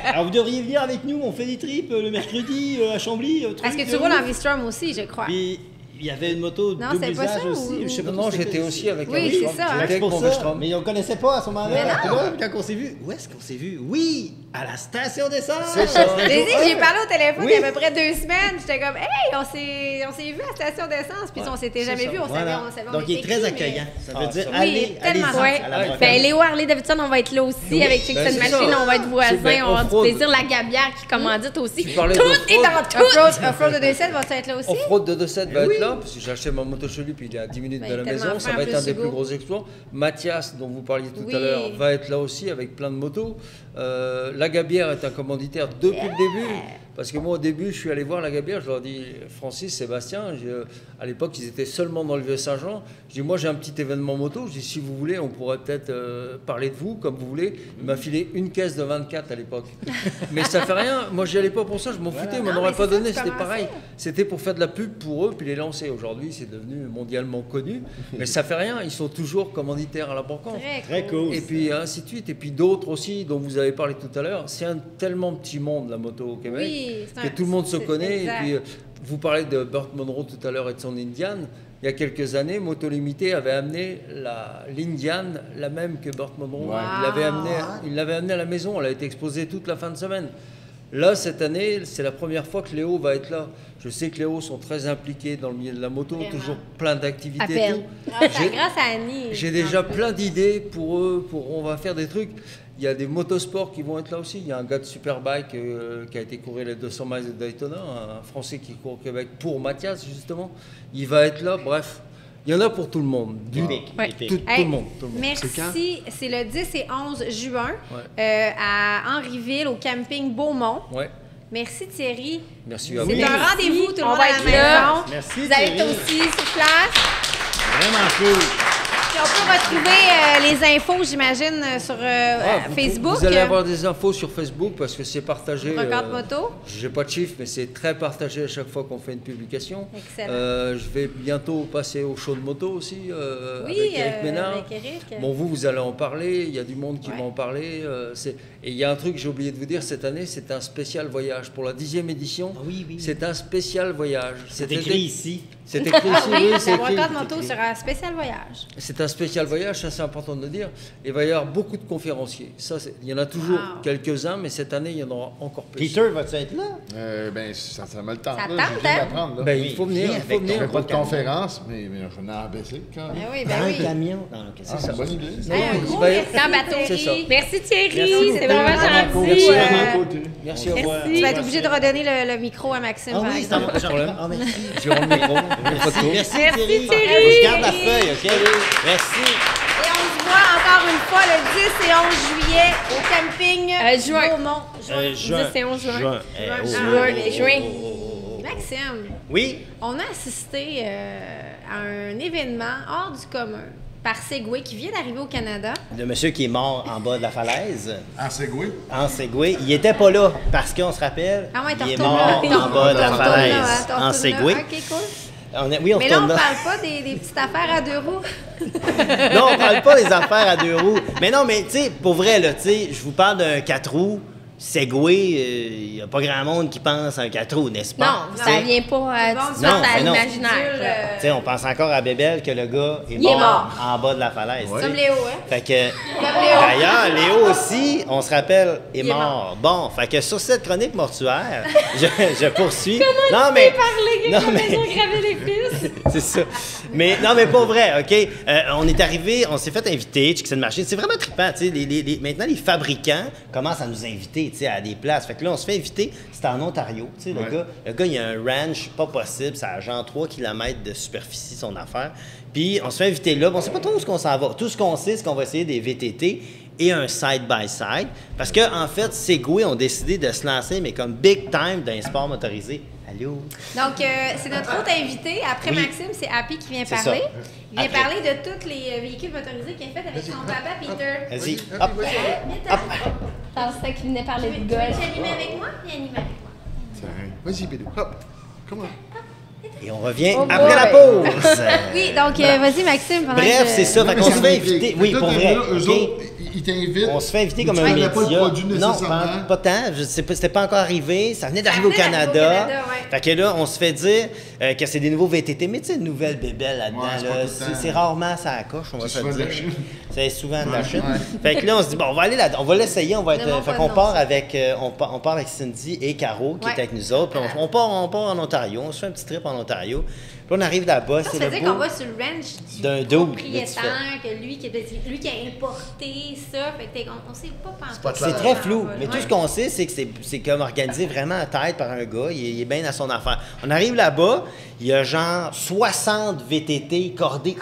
Alors, vous devriez venir avec nous, on fait des trips le mercredi à Chambly. Est-ce que tu roules en V-Strom aussi, je crois? Puis, il y avait une moto Non, double c'est pas usage ça, aussi. ou- Je sais pas Non, trop c'était j'étais quoi. aussi avec Oui, un c'est Vestrom. ça, hein. J'étais avec Pour mon ça, Vestrom. mais on connaissait pas à ce moment-là. Mais non. Puis là, quand on s'est vu, où est-ce qu'on s'est vu? Oui, à la station d'essence. C'est ça. J'ai dit, j'ai parlé au téléphone Oui. il y a à peu près 2 semaines. J'étais comme, hey, on s'est vu à la station d'essence. Puis on s'était jamais vu, on savait, Voilà. on savait. on Donc, il est était très qui, accueillant. Ça veut Ah, dire, ça. Oui, allez, tellement. allez-y Ouais. à la Ouais. brocante. Ben, Léo Harley Davidson, on va être là aussi Oui, avec Chicks ben, and c'est Machine. ça. On va être voisins, Ben, on va avoir du off-road. plaisir. La Gabière qui commandite aussi. Tu parlais Tout d'off-road. est dans tout. Offroad de 2.7 va être là aussi? Off-road de 2.7 va être là, parce que j'ai acheté ma moto chez lui, puis il est à 10 minutes Ben, de la il est maison. tellement Ça fin, va en être plus, un des Hugo. plus gros exploits. Mathias, dont vous parliez tout Oui. à l'heure, va être là aussi avec plein de motos. La Gabière est un commanditaire depuis le début. Parce que moi, au début, je suis allé voir la Gabière, je leur dis, Francis, Sébastien, à l'époque, ils étaient seulement dans le Vieux-Saint-Jean. Je dis, moi, j'ai un petit événement moto. Je dis, si vous voulez, on pourrait peut-être parler de vous, comme vous voulez. Il m'a filé une caisse de 24 à l'époque. Mais ça fait rien. Moi, j'y allais pas pour ça, je m'en foutais. Non, On n'aurait mais pas c'est ça, donné, tu c'était commençais. pareil. C'était pour faire de la pub pour eux, puis les lancer. Aujourd'hui, c'est devenu mondialement connu. Mais ça fait rien, ils sont toujours commanditaires à la brocante. Très cool. Et puis ainsi de suite. Et puis d'autres aussi, dont vous avez parlé tout à l'heure. C'est un tellement petit monde, la moto au Québec, Oui, c'est que un- tout le monde se c'est connaît. exact. Et puis, vous parlez de Burt Monroe tout à l'heure et de son Indian. Il y a quelques années, Moto Limité avait amené l'Indian, la même que Burt Monroe. Ouais. Il l'avait amené à la maison. Elle a été exposée toute la fin de semaine. Là, cette année, c'est la première fois que Léo va être là. Je sais que Léo sont très impliqués dans le milieu de la moto, Vraiment. toujours plein d'activités. et Appel. tout. Grâce à- J'ai- grâce à Annie. J'ai déjà plein d'idées pour eux, on va faire des trucs. Il y a des motosports qui vont être là aussi. Il y a un gars de Superbike qui a été courir les 200 miles de Daytona, un Français qui court au Québec pour Mathias, justement. Il va être là, bref. Il y en a pour tout le monde. Épique, Ouais. épique. Tout Hey, le monde. Tout le monde. Merci. C'est le 10 et 11 juin Ouais. à Henryville, au camping Beaumont. Ouais. Merci Thierry. Merci à C'est vous. un rendez-vous, tout le On monde va à la être là. maison. Merci, Vous allez être Thierry. aussi sur place. Vraiment cool. Puis on peut retrouver les infos, j'imagine, sur Facebook. Vous allez avoir des infos sur Facebook parce que c'est partagé. Brocante Moto. J'ai pas de chiffres, mais c'est très partagé à chaque fois qu'on fait une publication. Excellent. Je vais bientôt passer au show de moto aussi Oui, avec Eric Ménard. avec Eric. Bon, vous allez en parler. Il y a du monde qui Ouais. va en parler. Et il y a un truc que j'ai oublié de vous dire cette année, c'est un spécial voyage pour la 10e édition. Ah oui, oui. C'est un spécial voyage. C'est écrit ici. C'est écrit ici. Oui, oui, la c'est écrit. Brocante Moto sur un spécial voyage. C'est un spécial voyage, ça c'est important de le dire. Et il va y avoir beaucoup de conférenciers. Il y en a toujours Wow. quelques-uns, mais cette année, il y en aura encore plus. Peter, vas-tu être là? Ben, ça me le tente. Ça là. tente, J'ai rien hein? à prendre, là. Ben, Oui, il faut venir, viens il faut avec Je venir. fais pas de camion. conférence, mais je n'ai abaissé quand même. Ben oui, Dans ben un oui. camion. Non, ok, c'est Ah, ça. c'est une bonne idée. Hey, un gros Ben, merci, Dans bateau. C'est ça. Thierry. Merci Thierry, Merci c'est beaucoup. vraiment Vraiment cool. gentil. Merci. À côté. Merci, au revoir. Tu vas être obligé de redonner le micro à Maxime, Ah par oui, c'est exemple. un problème. Ah, merci. Je rends le micro. Merci, merci, Merci, Thierry. Thierry. Je garde la feuille, OK? Merci. Et on se voit encore une fois le 10 et 11 juillet au camping Juin. Beaumont. Juin. 10 et 11 juin. Juin. Juin. Maxime, Oui? on a assisté à un événement hors du commun par Segway qui vient d'arriver au Canada. Le monsieur qui est mort en bas de la falaise, En Segway. en Segway, il était pas là parce qu'on se rappelle, Ah ouais, t'en il est retournes mort là. en bas de la T'en retournes là, falaise, hein, t'en en retournes là. Segway. OK, cool. Oui, on Mais là, on retourne là. parle pas des petites affaires à 2 roues. Non, on parle pas des affaires à 2 roues. Mais non, mais tu sais, pour vrai, là, tu sais, je vous parle d'un 4 roues. Segway, il n'y a pas grand monde qui pense à un 4 roues, n'est-ce pas? Non, Tu ça sais? vient pas Bon, tout de suite Non, à mais non. l'imaginaire. Tu sais, on pense encore à Bébel que le gars est Il est mort. en bas de la falaise. tu sais. Comme Léo, hein? Fait que, d'ailleurs, Léo aussi, on se rappelle, est mort. Bon, fait que sur cette chronique mortuaire, je poursuis. Non, mais. Non, mais. C'est ça. Mais non, mais pas vrai, OK? On est arrivé, on s'est fait inviter, Chicks and Machines. C'est vraiment trippant, tu sais. Maintenant, les fabricants commencent à nous inviter, tu sais, à des places. Fait que là, on se fait inviter. C'était en Ontario, tu sais, le gars, il a un ranch pas possible. Ça a genre 3 km de superficie, son affaire. Puis, on se fait inviter là. On sait pas trop où on s'en va. Tout ce qu'on sait, c'est qu'on va essayer des VTT et un side-by-side. Parce que en fait, Segway ont décidé de se lancer, mais comme big time dans les sports motorisés. Allô? Donc, c'est notre autre invité. Après Maxime, c'est Happy qui vient parler. Ça. Il vient parler de tous les véhicules motorisés qu'il a fait avec son papa, Peter. Vas-y, hop. Je pensais qu'il venait parler de Tu veux golf. animer avec moi? Viens animer avec moi. Vas-y, Bédou. Hop. Comment? Et on revient Oh après la boy. pause. Oui, donc vas-y, Maxime. pendant Bref, que- c'est ça. Fait qu'on se fait inviter. Oui, pour vrai. Eux OK? autres, ils t'invitent. On se fait inviter comme Tu un connais média. pas le produit Non, nécessairement. pas tant. Je sais pas, c'était pas encore arrivé. Ça venait d'arriver au venait d'arriver Canada. au Canada, ouais. Fait que là, on se fait dire que c'est des nouveaux VTT. Mais tu sais, une nouvelle bébelle là-dedans. Ouais, c'est pas là, tout le temps. c'est rarement ça à la coche, on va C'est se le souvent de dire. la Chine. C'est souvent de la Chine. Ouais. Fait que là, on se dit, bon, on va aller là, on va l'essayer. On va être. Nommons Fait pas qu'on de part nom, avec, on part avec Cindy et Caro qui Ouais. est avec nous autres. Puis on part en Ontario. On se fait un petit trip en Ontario. Puis on arrive là-bas. Ça C'est veut le dire beau. qu'on va sur le ranch D'un du dude, propriétaire, que lui qui a importé ça. Fait que on sait pas pas C'est clair. très flou, mais Ouais. tout ce qu'on sait, c'est que c'est comme organisé vraiment à tête par un gars. Il est bien à son affaire. On arrive là-bas, il y a genre 60 VTT cordés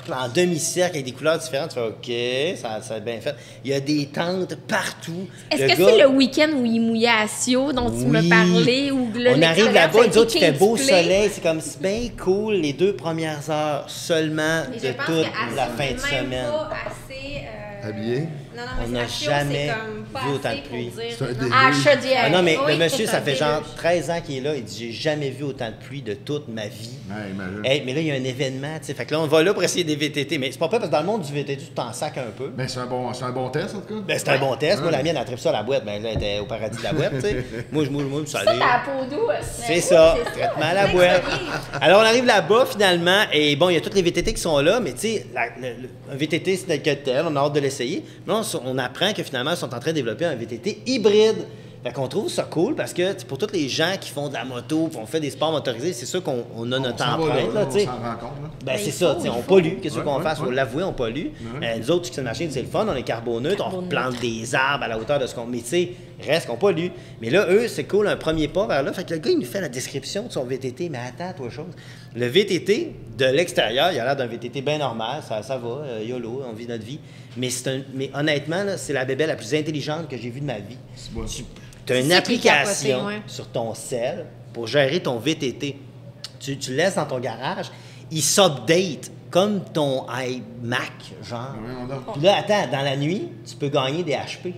en demi-cercle avec des couleurs différentes. Tu fais OK, ça a bien fait. Il y a des tentes partout. Est-ce que c'est le week-end où il mouillait à Sio dont tu me Oui. parlais? Où là, On arrive l'expérience là-bas, a nous autres, il été fait beau King's Play? soleil. C'est comme c'est bien cool les 2 premières heures seulement Mais de je pense toute que la Asio fin n'est de même semaine. pas assez. Habillé. Non, On mais n'a Asio, jamais c'est comme pas vu autant assez de pour pluie. dire C'est un non. déluge. Ah, chaudière. Ah non, mais Oui, le monsieur, c'est ça un fait genre déluge. 13 ans qu'il est là. Il dit, j'ai jamais vu autant de pluie de toute ma vie. Ouais, imagine. Hey, mais là, il y a un événement, tu sais. Fait que là, on va là pour essayer des VTT. Mais c'est pas peur parce que dans le monde du VTT, tu t'en sacs un peu. Ben, c'est un bon test, en tout cas. Ben, c'est un bon test. Moi, la mienne, elle tripe ça à la boîte. Ben, là, elle était au paradis de la boîte, tu sais. Moi, ça Ça, allait. t'as la peau douce. C'est ça, traitement à la boîte. Alors, on arrive là-bas, finalement, et bon, il y a toutes les VTT qui sont là, mais tu sais, un VTT, c'est tel que tel, on a hâte de l'essayer. Mais là, on apprend que finalement, ils sont en train de développer un VTT hybride. Fait qu'on trouve ça cool parce que c'est pour tous les gens qui font de la moto, qui ont fait des sports motorisés, c'est sûr qu'on a notre On s'en va empreinte, là, on tu sais. s'en rend compte, là. Ben, c'est ça, tu sais, on pollue. Qu'est-ce qu'on fasse? Faut ouais. l'avouer, on pollue. Nous autres, Chicks and Machines, c'est le fun, on est carboneutre, on plante des arbres à la hauteur de ce qu'on. Mais tu sais, reste qu'on pollue. Mais là, eux, c'est cool, un premier pas vers là. Fait que le gars, il nous fait la description de son VTT. Mais attends, toi, chose. Le VTT, de l'extérieur, il a l'air d'un VTT bien normal, ça va, YOLO, on vit notre vie. Mais, mais honnêtement, là, c'est la bébelle la plus intelligente que j'ai vue de ma vie. bon. Tu as une ça qui est application capoté, ouais. sur ton cell pour gérer ton VTT. Tu le laisses dans ton garage, il s'update comme ton iMac, genre. Voyons donc. Puis là, attends, dans la nuit, tu peux gagner des HP.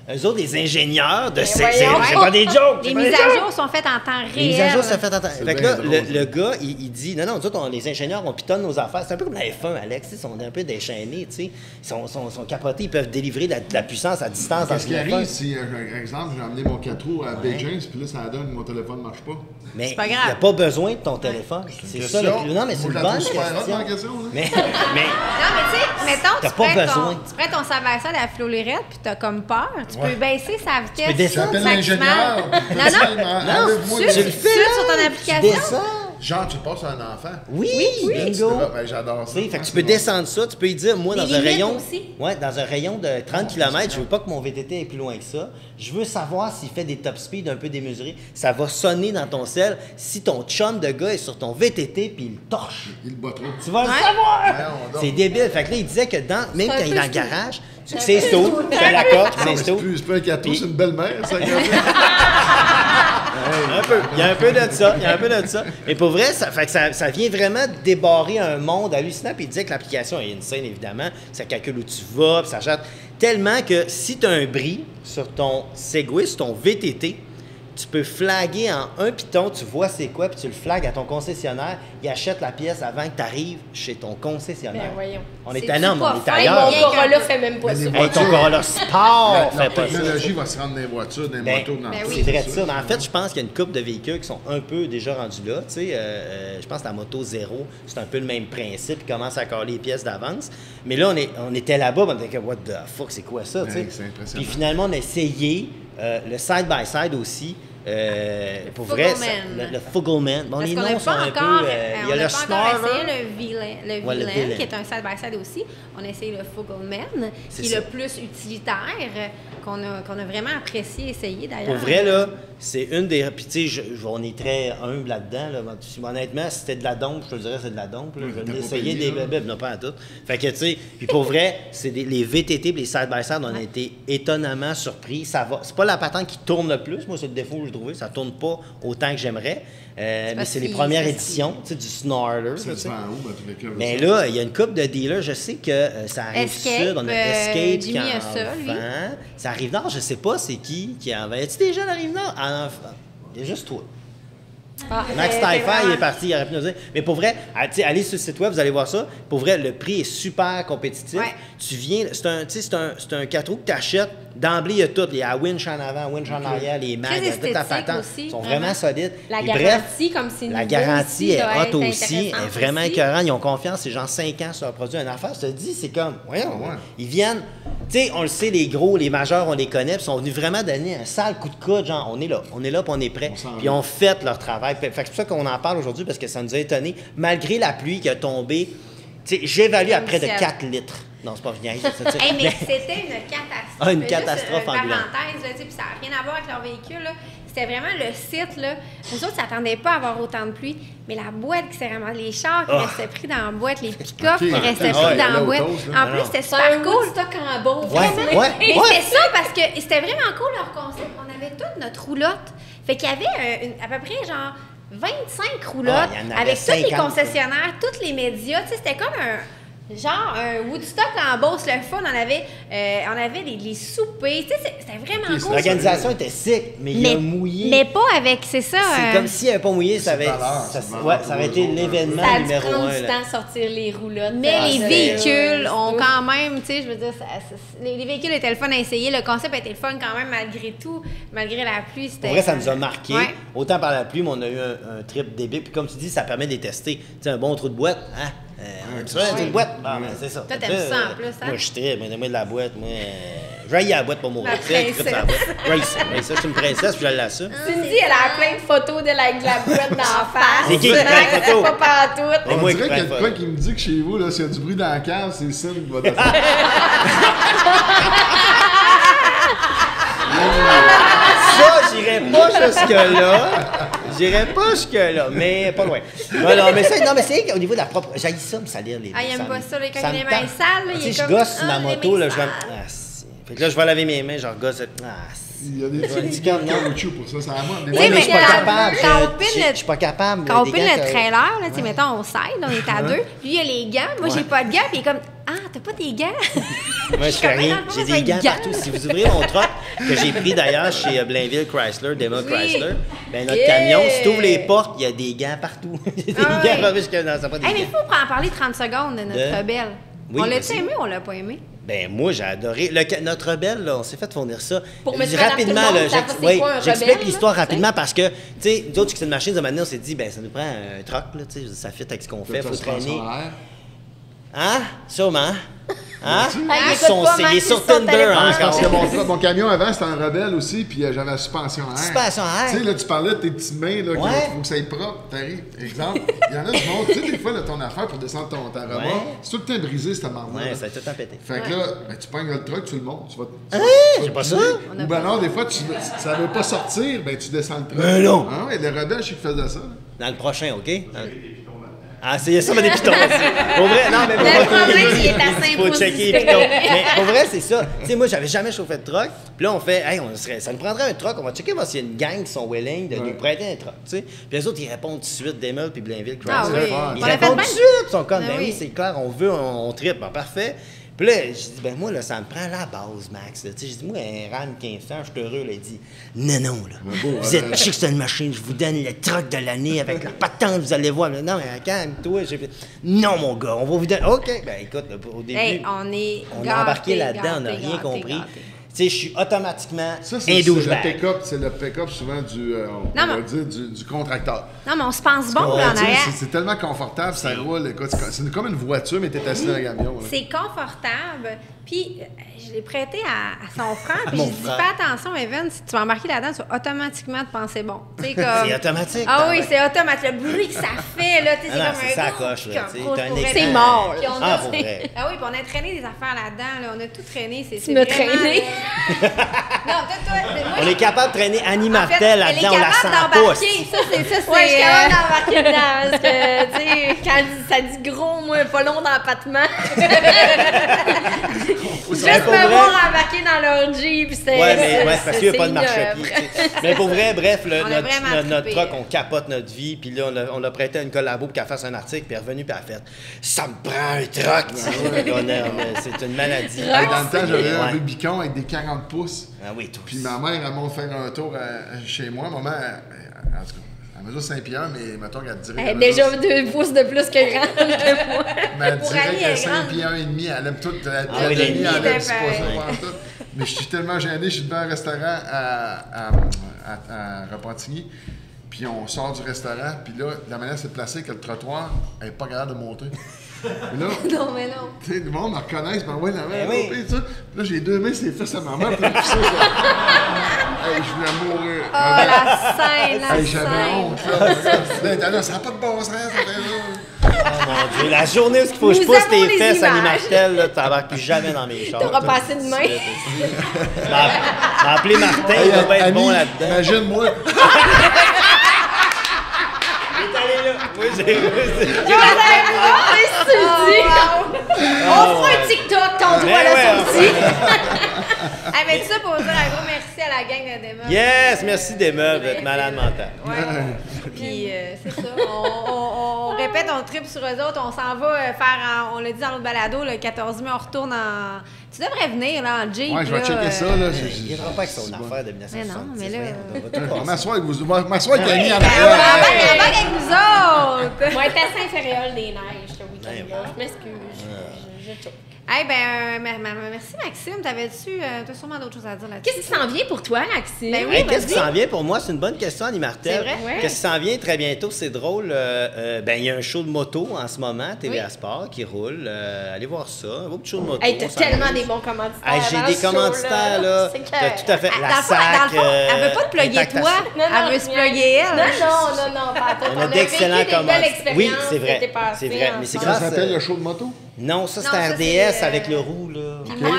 Eux autres, les ingénieurs de ces. voyons. C'est pas des jokes! Les c'est pas mises des à jokes. jour sont faites en temps réel. Les mises à jour, ça fait attendre. C'est Fait que bien là, drôle, le gars, il dit non, nous autres, les ingénieurs, on pitonne nos affaires. C'est un peu comme la F1, Alex. Ils sont un peu déchaînés, tu sais. Ils sont capotés, ils peuvent délivrer de la puissance à distance dans Qu'est-ce qui une arrive F1. si, par exemple, j'ai amené mon 4 roues à Bay James, puis là, ça donne que mon téléphone ne marche pas? Mais pas il n'y grave. a pas besoin de ton téléphone. C'est ça le question. plus. Non, mais c'est Moi, une je la bonne trouve super hot, question. la question, là. Mais Non, mais tu sais, mettons, T'as tu pas prends besoin. ton side-by-side à la flolérette, puis t'as comme peur. Tu peux baisser sa vitesse. descendre. J'appelle maximale. l'ingénieur. Non, non. Enlève-moi Tu le- tu le fais, sur ton tu application. descends. Genre, tu passes à un enfant. Oui, C'est bingo. vrai, ben, j'adore ça. Tu sais, fait que tu peux descendre ça, tu peux y dire, moi, Des dans un limites rayon. aussi. Ouais, dans un rayon de 30 km, je veux pas que mon VTT aille plus loin que ça. Je veux savoir s'il fait des top speed un peu démesurés. Ça va sonner dans ton cell si ton chum de gars est sur ton VTT puis il le torche. Il bat trop. Tu vas le savoir! Voyons donc. C'est débile. Fait que là, il disait que même un quand il est peu dans le tout. garage, c'est sto, je te l'accorde, Non, mais c'est c'est sto. plus, c'est pas un gâteau, Puis- c'est une belle-mère, ça. Un peu. Il y a un peu de ça. Il y a un peu de ça. Mais pour vrai, fait que ça vient vraiment débarrer un monde hallucinant. Puis il disait que l'application est insane, évidemment. Ça calcule où tu vas, puis ça jette tellement que si tu as un bris sur ton Segway, sur ton VTT, tu peux flaguer en un piton, tu vois c'est quoi, puis tu le flagues à ton concessionnaire. Il achète la pièce avant que tu arrives chez ton concessionnaire. Ben voyons. On est C'est-tu énorme, pas on est fin? Hey, ailleurs. mon Corolla fait même pas Mais ça. les Hey, ton Corolla Sport La fait pas ça. technologie va se rendre dans les voitures, dans les Ben, motos, dans ben tout. oui. C'est vrai de ça. Mais en fait, je pense qu'il y a une couple de véhicules qui sont un peu déjà rendus là. Tu sais, je pense que la moto zéro, c'est un peu le même principe. Ils commencent à coller les pièces d'avance. Mais là, on était là-bas, on était comme, what the fuck, c'est quoi ça? tu sais? Ouais, c'est impressionnant. Puis finalement, on a essayé le side-by-side aussi. Pour vrai, Fugleman. le Fugleman. Bon, Parce les qu'on noms n'a sont pas un encore, peu... il y a le pas encore Snarler. essayé le Villain, Ouais, le Villain. qui est un side-by-side aussi. On a essayé le Fugleman, C'est qui est ça. le plus utilitaire, qu'on a vraiment apprécié essayer d'ailleurs. Pour vrai, là, c'est une des... Puis tu sais, on est très humble là-dedans. Là. Honnêtement, si c'était de la dompe, je te le dirais, c'est de la dompe. Là. Je t'as vais pas essayer payé, des là. bébés, non pas à tout. Fait que tu sais, puis pour vrai, c'est les VTT, les side-by-side, on a été étonnamment surpris. Ça va. C'est pas la patente qui tourne le plus. Moi, c'est le défaut que j'ai trouvé. Ça tourne pas autant que j'aimerais. Mais parce c'est les qu'il- premières c'est- éditions, tu sais, du Snarler. Ça tu se sais. vend où, dans tous les cas? Mais là, il y a une couple de dealers. Je sais que ça arrive Escape, sud. On a Escape qui Jimmy en a ça, lui. vend. Ça arrive nord, je sais pas c'est qui en vend. Y a-tu des gens à Rive Nord? Il y a juste toi. Max Typher, il est parti, il aurait pu nous dire. Mais pour vrai, allez sur le site web, vous allez voir ça. Pour vrai, le prix est super compétitif. Ouais. Tu viens, c'est un 4 roues que tu achètes. D'emblée, il y a tout. Il y a la winch en avant, winch en arrière, les mags, Très toute ta esthétique patente. aussi, Ils sont vraiment. vraiment solides. La Et garantie, comme c'est la nouveau garantie aussi, est doit être hot aussi, est intéressante vraiment aussi. écœurant. Ils ont confiance, c'est genre 5 ans sur leur produit. Un affaire, je te dis, c'est comme, voyons, Ah ouais. ils viennent, tu sais, on le sait, les gros, les majeurs, on les connaît, puis ils sont venus vraiment donner un sale coup de coude, genre, on est là, puis on est prêt. s'en Puis va. ils ont fait leur travail. Fait que c'est pour ça qu'on en parle aujourd'hui, parce que ça nous a étonnés. Malgré la pluie qui a tombé, tu sais, j'évalue à près de Ciel. 4 litres. Non, c'est pas bien. Hey, mais c'était une catastrophe. Ah, une Juste catastrophe une ambulante. parenthèse, là, tu sais, puis ça n'a rien à voir avec leur véhicule. Là. C'était vraiment le site. Là. Nous autres, ne s'attendaient pas à avoir autant de pluie, mais la boîte qui s'est ramassée, les chars qui restaient pris dans la boîte, les pick-up qui restaient Ah, pris ouais, dans la là, boîte. autour, là. En plus, c'était C'est super un cool. stock en beau. Ouais, ouais, Mais ouais. c'était ça parce que c'était vraiment cool leur concept. On avait toute notre roulotte. Fait qu'il y avait à peu près genre 25 roulottes Ah, il y en avait avec tous les 50, concessionnaires, tous les médias. Tu sais, c'était comme un Woodstock en Beauce, le fun. On avait les soupers. Tu sais, c'était vraiment cool. L'organisation était sick, mais il a mouillé. Mais pas avec, c'est ça. C'est comme s'il n'avait pas mouillé, ça C'est avait, valeur, ça, c'est ouais, valeur ça aurait pour été eux autres. l'événement Ça a dû numéro prendre 1. du temps à sortir les roulottes. Mais les véhicules ont quand quand même, tu sais, je veux dire, les véhicules étaient le fun à essayer. Le concept était le fun quand même, malgré tout. Malgré la pluie, c'était... Pour vrai, ça nous a marqué. Ouais. Autant par la pluie, mais on a eu un trip débile. Puis comme tu dis, ça permet de les tester. Tu sais, un bon trou de boîte, hein? Tu vois, un trou de boîte? Bon, ben, c'est ça. Toi, t'aimes ça en plus, hein? Moi, je suis très. Moi, de la boîte, moi. J'aille à la boîte pour mourir. La Tu sais, je tripe sur la boîte. princesse. Ouais, ça, je suis une princesse, puis je la ça. Cindy, elle a plein de photos de la boîte d'en face. C'est qui prend la photo? Pas partout. C'est On moi qui dirait qu'il y a prends de le quoi qui me dit que chez vous, là, s'il y a du bruit dans la cave, c'est Sim qui va descendre. Ça, j'irais pas jusque-là. J'irais pas jusque-là, mais pas loin. Non, mais c'est au niveau de la propre. J'haïs ça, me salir les Ah, il aime pas ça, là, quand ça il a les me mains tente. sales, là, il Tu est sais, je comme, gosse sur ah, ma les moto, mains là, je vais. sales. Ah, si. Fait que là, je vais laver mes mains, je gosse. Ah, si. Il y a des petits gants de caoutchouc pour ça, ça amène. Tu sais, Ouais, mais mais je suis pas quand- capable. quand on pile Je suis pas capable. Quand on des pile gants le que- trailer, là, tu sais, mettons, on s'aide, on est à deux, puis il y a les gants. Moi, j'ai pas de gants, puis il est comme, ah, t'as pas tes gants? Moi, je fais comme, rien. ah, J'ai comment ça, des gants des gants? partout. Si vous ouvrez mon truck, que j'ai pris d'ailleurs chez Blainville Chrysler, Dema Oui. Chrysler, ben notre Yeah. camion, si tu ouvres les portes, il y a des gants partout. Il y a des Ah gants oui. partout jusque non, c'est pas des Hey, mais il gants. faut en parler 30 secondes de notre De? rebelle. Oui, On l'a-tu vas-y. aimé ou on l'a pas aimé? Ben moi j'ai adoré. Notre rebelle, là, on s'est fait fournir ça. Pour monsieur, madame, rapidement, tout le monde, là, savoir c'est oui, quoi un j'explique rebelle, l'histoire là, rapidement parce que, tu sais, nous autres, c'est une machine, de maintenant, on s'est dit, ben ça nous prend un truck, là, tu sais, ça fit avec ce qu'on fait, faut traîner. Hein? Sûrement. Hein? il écoute pas Il est Max sur sur son Tinder téléphone. encore. Parce que mon camion avant, c'était un rebelle aussi, puis j'avais la suspension à air. Suspension à air. Tu sais, là, tu parlais de tes petites mains, là, Ouais. qu'il faut que ça aille propre. T'arrives, exemple, il y en a du monde, tu sais, des fois, là, ton affaire pour descendre ta remorque, Ouais. c'est tout le temps brisé, cette marde-là. Ouais, ça a tout le temps pété. Fait que là, ben, tu pognes le truck, tu le montes, tu vas. j'ai pas ça. Ou ben non, des fois, ça veut pas sortir, ben tu descends le truck. Mais non. Ah ouais, les rebelles, je sais qu'ils faisaient ça. Dans le prochain, OK? Ah, c'est ça, des pitons aussi. Pour vrai, non, mais pour Le vrai, problème, il est à il faut Saint-Position. checker les pitons. Mais pour vrai, c'est ça. Tu sais, moi, j'avais jamais chauffé de truck. Puis là, on fait, hey, ça nous prendrait un truck. On va checker voir s'il y a une gang qui sont willing de nous prêter un truck. Tu sais. Puis les autres, ils répondent tout de suite, Demel puis Blainville Chrysler. Ah oui. Ils On a fait répondent plein tout de de- suite. Ils sont comme, Ben ben oui, oui. c'est clair, on veut, on tripe. Ben, parfait. Puis là, je dis, ben moi, là, ça me prend la base, Max. Tu sais, je dis, moi, un RAM 1500, je suis heureux. Là, il dit, non, non, là. Vous êtes chic, c'est une machine. Je vous donne le truck de l'année avec la patente, vous allez voir. Non, mais calme-toi. J'ai fait, non, mon gars, on va vous donner. OK. Ben écoute, là, au début, Hey, on est on gâtés, a embarqué là-dedans, on n'a gâtés, rien gâtés, compris. gâtés. Tu sais, je suis automatiquement Ça, un c'est le douchebag. pick-up, c'est le pick-up souvent du, on Non, va mais- dire, du contracteur. Non, mais on se pense bon, Ouais, là, en Tu sais, arrière. c'est tellement confortable, ça roule. Écoute, c'est comme une voiture, mais t'es assis dans un camion. là. C'est confortable. Puis, je l'ai prêté à son frère. Puis, Mon j'ai dit, frère. fais attention, Evan, si tu vas embarquer là-dedans, tu vas automatiquement te penser bon. Tu sais, comme... C'est automatique. Ah oui, pareil. c'est automatique. Le bruit que ça fait, là, tu sais, c'est Ah non, comme c'est un ça gros coche, là, tu sais, gros t'as un pour écran. être- C'est mort, là. Puis on Ah, a- pour vrai. Ah oui, puis on a traîné des affaires là-dedans, là. On a tout traîné. Tu m'as traîné. Non, toi, moi, On est capable de traîner Annie en fait, Martel elle est là-dedans, on la capable sent pas. d'embarquer. Ça, c'est... Ouais, je suis capable d'embarquer dedans parce que, tu sais, quand ça dit gros, moi, pas long dans l'empattement. Juste pour me vrai. voir embarquer dans leur Jeep, c'est. Ouais, mais ouais, c'est parce qu'il n'y a pas de c'est marche-pied. ignoble. tu sais. Mais pour vrai, bref, On a vraiment notre trippé. truck, on capote notre vie. Puis là, on l'a prêté à une collabo pour qu'elle fasse un article. Puis elle est revenue, puis elle a fait ça me prend un truck. tu sais. C'est une maladie. Dans le temps, j'avais un Ouais. Rubicon avec des 40 pouces. Ah oui, toi. Puis ma mère, elle monte faire un tour chez moi. Maman, en tout cas, elle mesure 5 pieds 1, mais mettons qu'elle dirait. Elle est déjà 2 pouces de plus que grande que moi. Mais elle Pour dirait aller, elle qu'elle est est 5 grande. pieds 1 et demi. Elle aime tout. Elle oui, les demi, demi, elle aime, c'est pas ça, pareil. pas en tout. Mais je suis tellement gêné. Je suis devant un restaurant à Repentigny. Puis on sort du restaurant. Puis là, la manière c'est de placer que le trottoir, elle n'est pas capable de monter. Mais là, Non, mais non. tu sais, le monde me reconnaît, ben ouais, la main, oui. puis ça. Là, j'ai 2 mains, c'est fesses à ma main, puis ça, hey, je voulais mourir. Oh, la scène, la Hey, j'avais scène. honte, là. Là, ça n'a pas de bon sens, ça fait là. Oh mon Dieu, la journée où il faut que je Nous pousse avons tes les fesses, Annie images. Martel, là, tu n'embarques plus jamais dans mes chars. T'auras passé de main. M'a appelé Martin, il va pas être bon Annie, là-dedans. imagine-moi. Il est allé là. Oui, j'ai. On fera un TikTok, ton doigt Mais là ouais, sorti. Ah, mais ça pour dire un gros merci à la gang de Dema. Yes, merci des meubles, d'être malade mental. Ouais. Puis c'est ça. On répète, on tripe sur eux autres. On s'en va faire, on l'a dit dans l'autre balado, le 14 mai, on retourne en. Tu devrais venir là, en Jeep. Ouais, je vais là, checker ça, là. Il ne viendra pas avec son affaire de 1970. Mais non, mais là- On va m'asseoir avec vous. On va m'asseoir avec Annie en Ben, arrière. embarque avec nous autres! Moi, être assez inférieur des neiges, ce week-end-là. Ouais. Je m'excuse. Je choque. Eh ben, merci Maxime. T'avais-tu t'as sûrement d'autres choses à dire là-dessus? Qu'est-ce qui s'en vient pour toi, Maxime? Ben oui, Hey, qu'est-ce qui vas-y. s'en vient pour moi? C'est une bonne question, Annie Martel. C'est vrai? Ouais. Qu'est-ce qui s'en vient très bientôt? C'est drôle. Ben, il y a un show de moto en ce moment, TVA Oui. Sport, qui roule. Allez voir ça. Un beau petit show de moto. Hey, t'as ça tellement amuse. des bons commanditaires. Hey, j'ai dans des ce show, commanditaires, là. C'est T'as tout à fait. Dans La le fond, SAC. elle veut pas te plugger Intact toi, Assaut. elle veut se plugger elle. Non, pas tout. On a d'excellents vécu des belles commanditaires. expériences Oui, c'est vrai. l'été passé C'est vrai, mais c'est ensemble. Ça grâce. s'appelle le show de moto? Non, ça, Non, c'est ça, RDS c'est, avec le roux, là. Moi,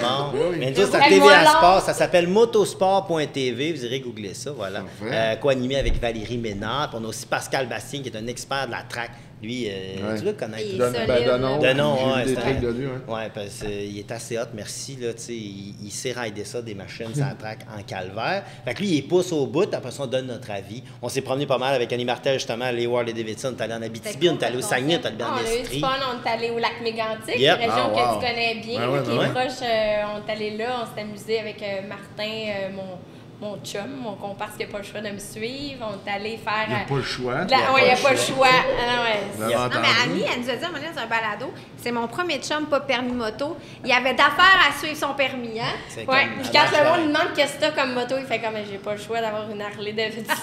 Bon. Mais nous, c'est à Avec moi, TVA là. Sport. Ça s'appelle motosport.tv. Vous irez googler ça, voilà. Parfait. Co-animé avec Valérie Ménard. Puis on a aussi Pascal Bastien, qui est un expert de la track. Lui, tu dois le connaître. Il est Donne- solide, ben, là. Donon, De nom, j'ai ouais, vu des c'est trucs un- de lui, ouais. Ouais, parce qu'il est assez hot, merci. Là, tu sais, il sait rider ça, des machines, ça track en calvaire. Fait que lui, il pousse au bout, après ça, on donne notre avis. On s'est promené pas mal avec Annie Martel, justement, à Leeward et Davidson. On est allé en Abitibi, on est allé au Saguenay, on est allé On dans a eu du l'Estrie. fun, on est allé au lac Mégantic, Yep. une région Ah, wow. que tu connais bien, Ouais, ouais, qui est ouais. proche. On est allé là, on s'est amusé avec Martin, mon chum, mon comparse qui n'a pas le choix de me suivre. On est allé faire. Il n'y a pas le choix. Oui, il n'y a pas le choix. Ah, ouais. Vous avez Non, mais entendu? Annie, elle nous a dit à un moment donné dans un balado, c'est mon premier chum, pas permis moto. Il y avait d'affaires à suivre son permis, hein? C'est Ouais, comme- puis quand le monde lui demande qu'est-ce que t'as comme moto, il fait comme j'ai pas le choix d'avoir une Harley Davidson.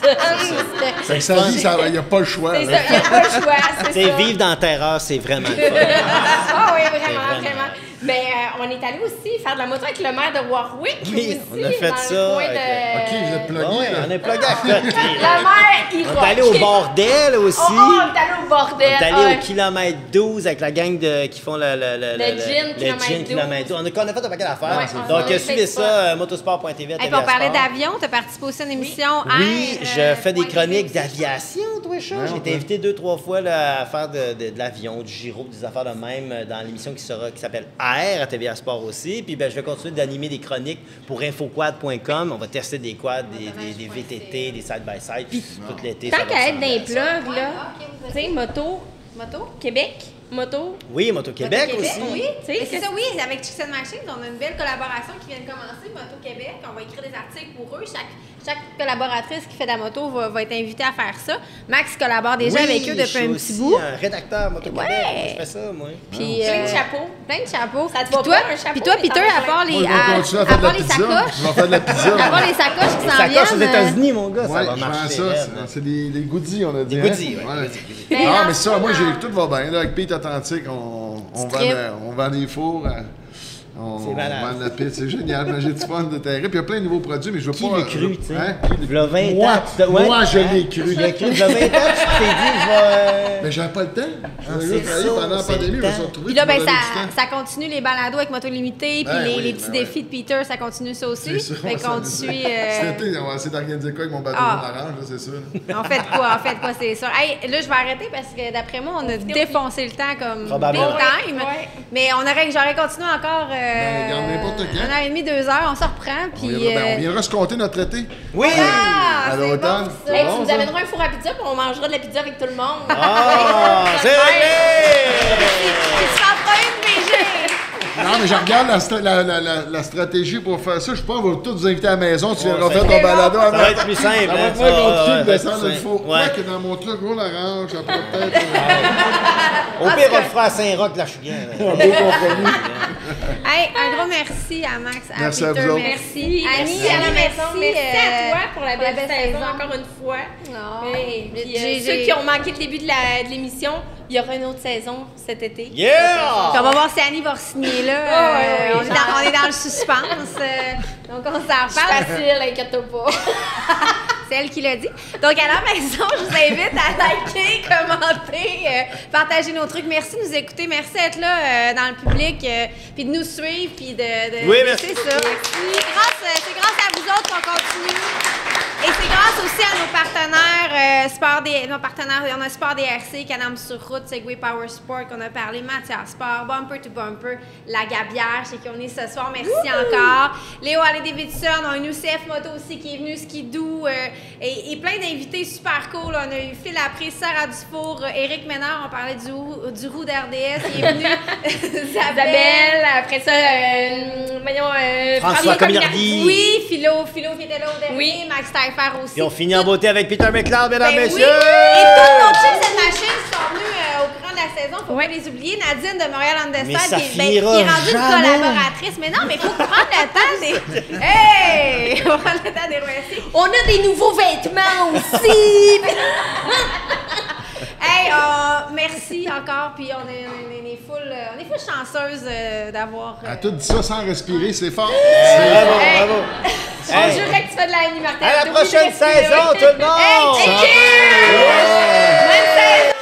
Fait que sa vie, il n'y a pas le choix. C'est là. ça, il n'y a pas le choix, Tu c'est sais, ça. vivre dans la terreur, c'est vraiment le fun. Ah oui, C'est vraiment, vraiment- vraiment. Ben, on est allé aussi faire de la moto avec le maire de Warwick. Oui, aussi, on a fait dans ça Le coin avec, de... OK, vous êtes plugué, Ouais, là. on est plugué à côté. Le maire, il On est allé au bordel aussi. Oh, on est allé au bordel. On est allé ouais. au kilomètre 12 avec la gang qui font le gin, kilomètre 12. kilomètre 12. On a fait un paquet d'affaires. Ouais, on Donc, a suivez fait ça, motosport.tv à Et puis TVA on parlait Sport. d'avion, tu as participé aussi à une émission. Oui, je fais des chroniques aussi. d'aviation, toi, Charles. J'ai été invité 2-3 fois là, à faire de l'avion, du gyro, des affaires de même dans l'émission qui s'appelle Air à TVA Sport aussi. Puis ben, je vais continuer d'animer des chroniques pour infoquad.com. On va tester des quads, des VTT, des side-by-side tout l'été. ça Tant va qu'à être ressembler dans à les ça. plugs, là, tu sais, moto, Moto? Québec, moto. Oui, Moto-Québec Moto-Québec, aussi. Oui, Tu sais, mais c'est ça, oui, avec Chicks and Machines, on a une belle collaboration qui vient de commencer, Moto-Québec. On va écrire des articles pour eux. Chaque collaboratrice qui fait de la moto va être invitée à faire ça. Max collabore déjà Oui, avec eux je depuis suis un aussi petit bout. un rédacteur Moto-Québec. Ouais. Je fais ça, moi. Puis, Plein de chapeaux. Plein de chapeaux. Ça te Puis va toi, pas, un chapeau, puis toi, mais Peter, t'en as à part plein. les, Moi, je vais continuer à faire de la les pizza. sacoches, Je vais faire de la pizza. à part les sacoches qui Les s'en sacoches aux viennent. États-Unis, mon gars, ça Ouais, va je vends marcher. ça. raide. C'est des goodies, on a dit. Des hein? goodies, ouais, Ouais. des goodies. Non, dans mais ça, le moi, fond, tout va bien. Là, avec Pete Atlantique, on Strip. vend des fours C'est malade. vend de la pizza, c'est génial. Mais j'ai du fun de terrain. Puis il y a plein de nouveaux produits, mais je veux Qui pas. l'a cru, tu sais? Hein? V'là 20 Moi, ans, tu te- ouais. moi, je l'ai cru. Tu l'as cru. V'là 20 ans, tu t'es dit, je vais. Mais j'avais pas le temps. c'est J'ai travaillé ça, pendant la c'est pandémie, le je me suis temps. retrouvé. Puis là, tu m'as ben, donné du temps. ça continue les balados avec Moto Limité, puis Ben oui, les petits ben défis de Peter, ça continue ça aussi. C'est sûr, Fait qu'on ça- suit. Cet été, on va essayer d'organiser quoi avec mon bateau Ah. orange, là, c'est sûr. En fait quoi, c'est sûr. Hey, là, je vais arrêter parce que d'après moi, on a défoncé le temps comme Probablement. big time. Ouais. Mais j'aurais continué encore regarde, n'importe quand. 1h30, 2 heures, on se reprend. On Puis. viendra se compter notre été. Oui! Ah, À c'est l'automne. bon, ça. Hey, Bon, tu nous ça. amèneras un four à pizza, puis on mangera de la pizza avec tout le monde. Ah! C'est réglé! Tu t'en feras une VG. Non, mais je regarde la stratégie pour faire ça. Je pense qu'on va tous vous inviter à la maison. Tu viendras Ouais, faire ça ton balado. Ça va être plus simple. Ça va hein, être moins compliqué de ouais, descendre ouais, le four. ouais. Quoi que dans mon truc, roule orange, ça pourrait peut-être. Au pire, on le fera à Saint-Roch, là, je suis bien. Un beau compromis. Hey, un gros merci à Max, à Merci à Peter, vous autres. merci. Annie, Merci à la Annie, maison. Merci à toi pour la pour la belle belle saison, saison. encore une fois. Non. Hey, puis, J'ai- ceux qui ont manqué le début de l'émission, il y aura une autre saison cet été. Puis Yeah! on va voir si Annie va signer là. ouais, on est dans le suspense. Donc on s'en C'est reparle. facile, inquiète-toi pas. C'est elle qui l'a dit. Donc à la maison, je vous invite à liker, commenter, partager nos trucs. Merci de nous écouter. Merci d'être là dans le public, puis de nous suivre, puis de Oui, merci. C'est ça. C'est grâce à vous autres qu'on continue. Et c'est grâce aussi à nos partenaires, nos partenaires, on a Sport DRC, Canam sur route, Segway Power Sport qu'on a parlé, Mathias Sport, Bumper to Bumper, La Gabière, chez qui on est ce soir. Merci encore. Léo Harley Davidson, on a une UCF Moto aussi qui est venue, Skidoo, et plein d'invités super cool. On a eu Phil Laprise, Sarah Dufour, Éric Ménard, on parlait du roux d'RDS, il est venu. Isabelle, après ça, François Cominardi. Oui, Philo qui était là au dernier, Oui. Max Taillefer aussi. Puis on finit en beauté avec Peter McLeod, mesdames, Ben messieurs! oui. Et tous nos chefs de machine sont venus au courant de la saison. Faut pas les oublier. Nadine de Montréal Mais ça Understyle qui est finira rendue une jamais. collaboratrice. Mais non, mais il faut prendre le temps des. Hey! On prend le temps des remercier. on a des nouveaux vêtements aussi. Hey, merci encore. Puis on est full chanceuses d'avoir. À tout dit ça sans respirer, c'est fort. Bravo, Hey. bravo! On Hey. jurait que tu fais de la animation. À la prochaine saison, tout le monde! Hey, cheers! Bonne saison!